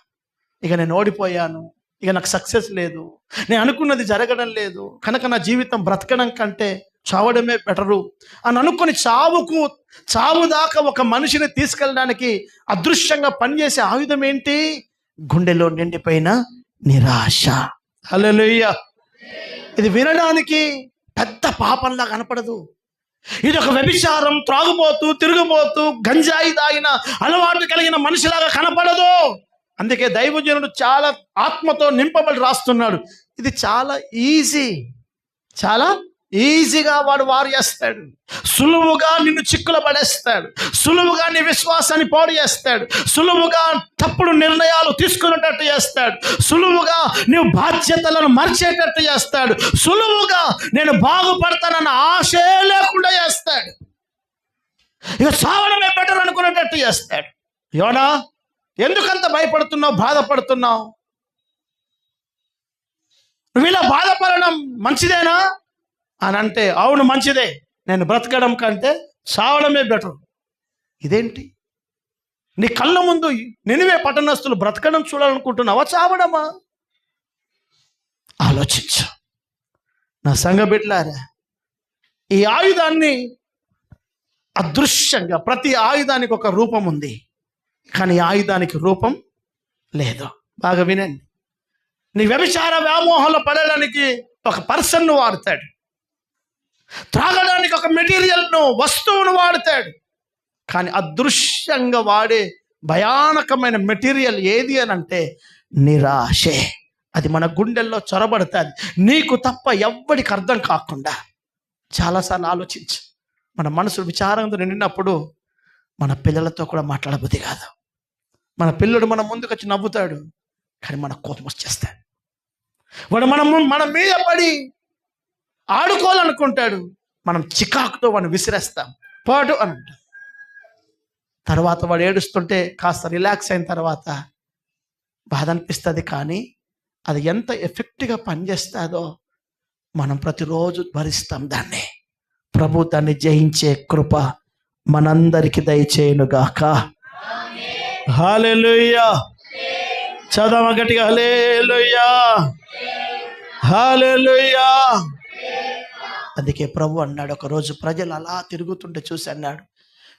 ఇక నేను ఓడిపోయాను, ఇక నాకు సక్సెస్ లేదు, నేను అనుకున్నది జరగడం లేదు, కనుక నా జీవితం బ్రతకడం కంటే చావడమే బెటరు అని అనుకుని చావు దాకా ఒక మనిషిని తీసుకెళ్ళడానికి అదృశ్యంగా పనిచేసే ఆయుధం ఏంటి? గుండెలో నిండిపోయిన నిరాశ. హల్లెలూయా. ఇది వినడానికి పెద్ద పాపంలా కనపడదు. ఇది ఒక వ్యభిచారం, త్రాగుబోతూ, తిరుగుబోతూ, గంజాయి తాగిన అలవాటు కలిగిన మనిషిలాగా కనపడదు. అందుకే దైవజనుడు చాలా ఆత్మతో నింపబడి రాస్తున్నాడు. ఇది చాలా ఈజీగా వారు చేస్తాడు. సులువుగా నిన్ను చిక్కుల పడేస్తాడు, సులువుగా నీ విశ్వాసాన్ని పాడు చేస్తాడు, సులువుగా తప్పుడు నిర్ణయాలు తీసుకునేటట్టు చేస్తాడు, సులువుగా నీవు బాధ్యతలను మర్చేటట్టు చేస్తాడు, సులువుగా నేను బాగుపడతానన్న ఆశే లేకుండా చేస్తాడు. ఇక చావడమే బెటర్ అనుకునేటట్టు చేస్తాడు. యోనా, ఎందుకంత భయపడుతున్నావు, బాధపడుతున్నావు? నువ్వు ఇలా బాధపడడం మంచిదేనా అని అంటే, అవును మంచిదే, నేను బ్రతకడం కంటే చావడమే బెటర్. ఇదేంటి? నీ కళ్ళ ముందు నినివే పట్టణస్తులు బ్రతకడం చూడాలనుకుంటున్నావా, చావడమా? ఆలోచించు నా సంఘ బిడ్డలారా. ఈ ఆయుధాన్ని అదృశ్యంగా, ప్రతి ఆయుధానికి ఒక రూపం ఉంది, కానీ ఆయుధానికి రూపం లేదు. బాగా వినండి, నీ వ్యభిచార వ్యామోహంలో పడడానికి ఒక పర్సన్ను వాడతాడు, త్రాగడానికి ఒక మెటీరియల్ను, వస్తువును వాడతాడు, కానీ అదృశ్యంగా వాడే భయానకమైన మెటీరియల్ ఏది అని అంటే నిరాశే. అది మన గుండెల్లో చొరబడుతుంది, నీకు తప్ప ఎవ్వడికి అర్థం కాకుండా. చాలాసార్లు ఆలోచించు, మన మనసు విచారంతో నిండినప్పుడు మన పిల్లలతో కూడా మాట్లాడబుద్ధి కాదు. మన పిల్లడు మన ముందుకు వచ్చి నవ్వుతాడు, కానీ మన కోపం వచ్చేస్తాడు. వాడు మన మీద పడి ఆడుకోవాలనుకుంటాడు, మనం చికాకుతో వాడిని విసిరేస్తాం, పాడు అని అంటాం. తర్వాత వాడు ఏడుస్తుంటే కాస్త రిలాక్స్ అయిన తర్వాత బాధ అనిపిస్తుంది, కానీ అది ఎంత ఎఫెక్ట్గా పనిచేస్తుందో మనం ప్రతిరోజు భరిస్తాం దాన్ని. ప్రభు దాన్ని జయించే కృప మనందరికీ దయచేయునుగాక. హల్లెలూయా. చదవ గట్టిగా, హల్లెలూయా, హల్లెలూయా. అందుకే ప్రభు అన్నాడు, ఒకరోజు ప్రజలు అలా తిరుగుతుంటే చూసి అన్నాడు,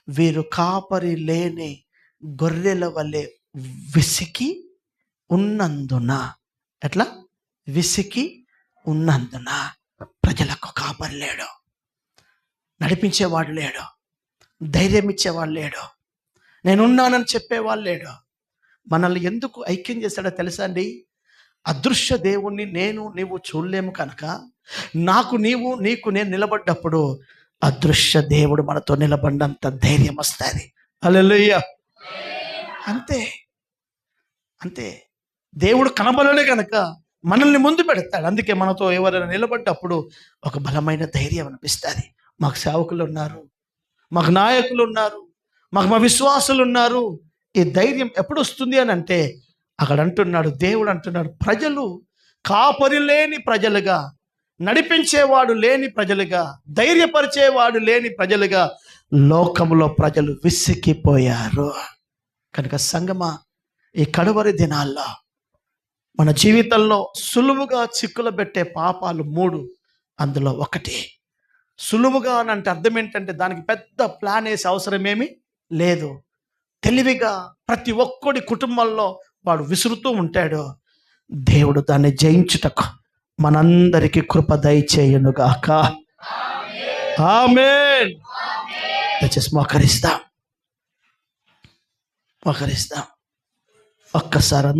వీరు కాపరి లేని గొర్రెల వలె విసికి ఉన్నందున. ఎట్లా? విసికి ఉన్నందున. ప్రజలకు కాపరి లేడు, నడిపించేవాడు లేడు, ధైర్యం ఇచ్చేవాడు లేడు, నేనున్నానని చెప్పేవాళ్ళు లేడు. మనల్ని ఎందుకు ఐక్యం చేశాడో తెలుసా అండి? అదృశ్య దేవుణ్ణి నీవు చూడలేము కనుక, నాకు నీకు నేను నిలబడ్డప్పుడు అదృశ్య దేవుడు మనతో నిలబడినంత ధైర్యం వస్తుంది. హల్లెలూయా. అంతే. అంతే. దేవుడు కనబడలే కనుక మనల్ని ముందు పెడతాడు. అందుకే మనతో ఎవరైనా నిలబడ్డప్పుడు ఒక బలమైన ధైర్యం అనిపిస్తుంది. మాకు సేవకులు ఉన్నారు, మాకు నాయకులు ఉన్నారు, మాకు మా విశ్వాసులు ఉన్నారు. ఈ ధైర్యం ఎప్పుడు వస్తుంది అని అంటే అక్కడ అంటున్నాడు, దేవుడు అంటున్నాడు, ప్రజలు కాపరి లేని ప్రజలుగా, నడిపించేవాడు లేని ప్రజలుగా, ధైర్యపరిచేవాడు లేని ప్రజలుగా లోకంలో ప్రజలు విసిగిపోయారు. కనుక సంగమా, ఈ కడవరి దినాల్లో మన జీవితంలో సులువుగా చిక్కులు పెట్టే పాపాలు 3. అందులో ఒకటి సులువుగా అని అంటే అర్థం ఏంటంటే దానికి పెద్ద ప్లాన్ వేసే అవసరమేమీ లేదు. తెలివిగా ప్రతి ఒక్కడి కుటుంబంలో వాడు విసురుతూ ఉంటాడు. దేవుడు దాన్ని జయించుటకు మనందరికీ కృప దయచేయునుగాక. ఆమేన్. దయచేసి మోకరిస్తాం ఒక్కసారి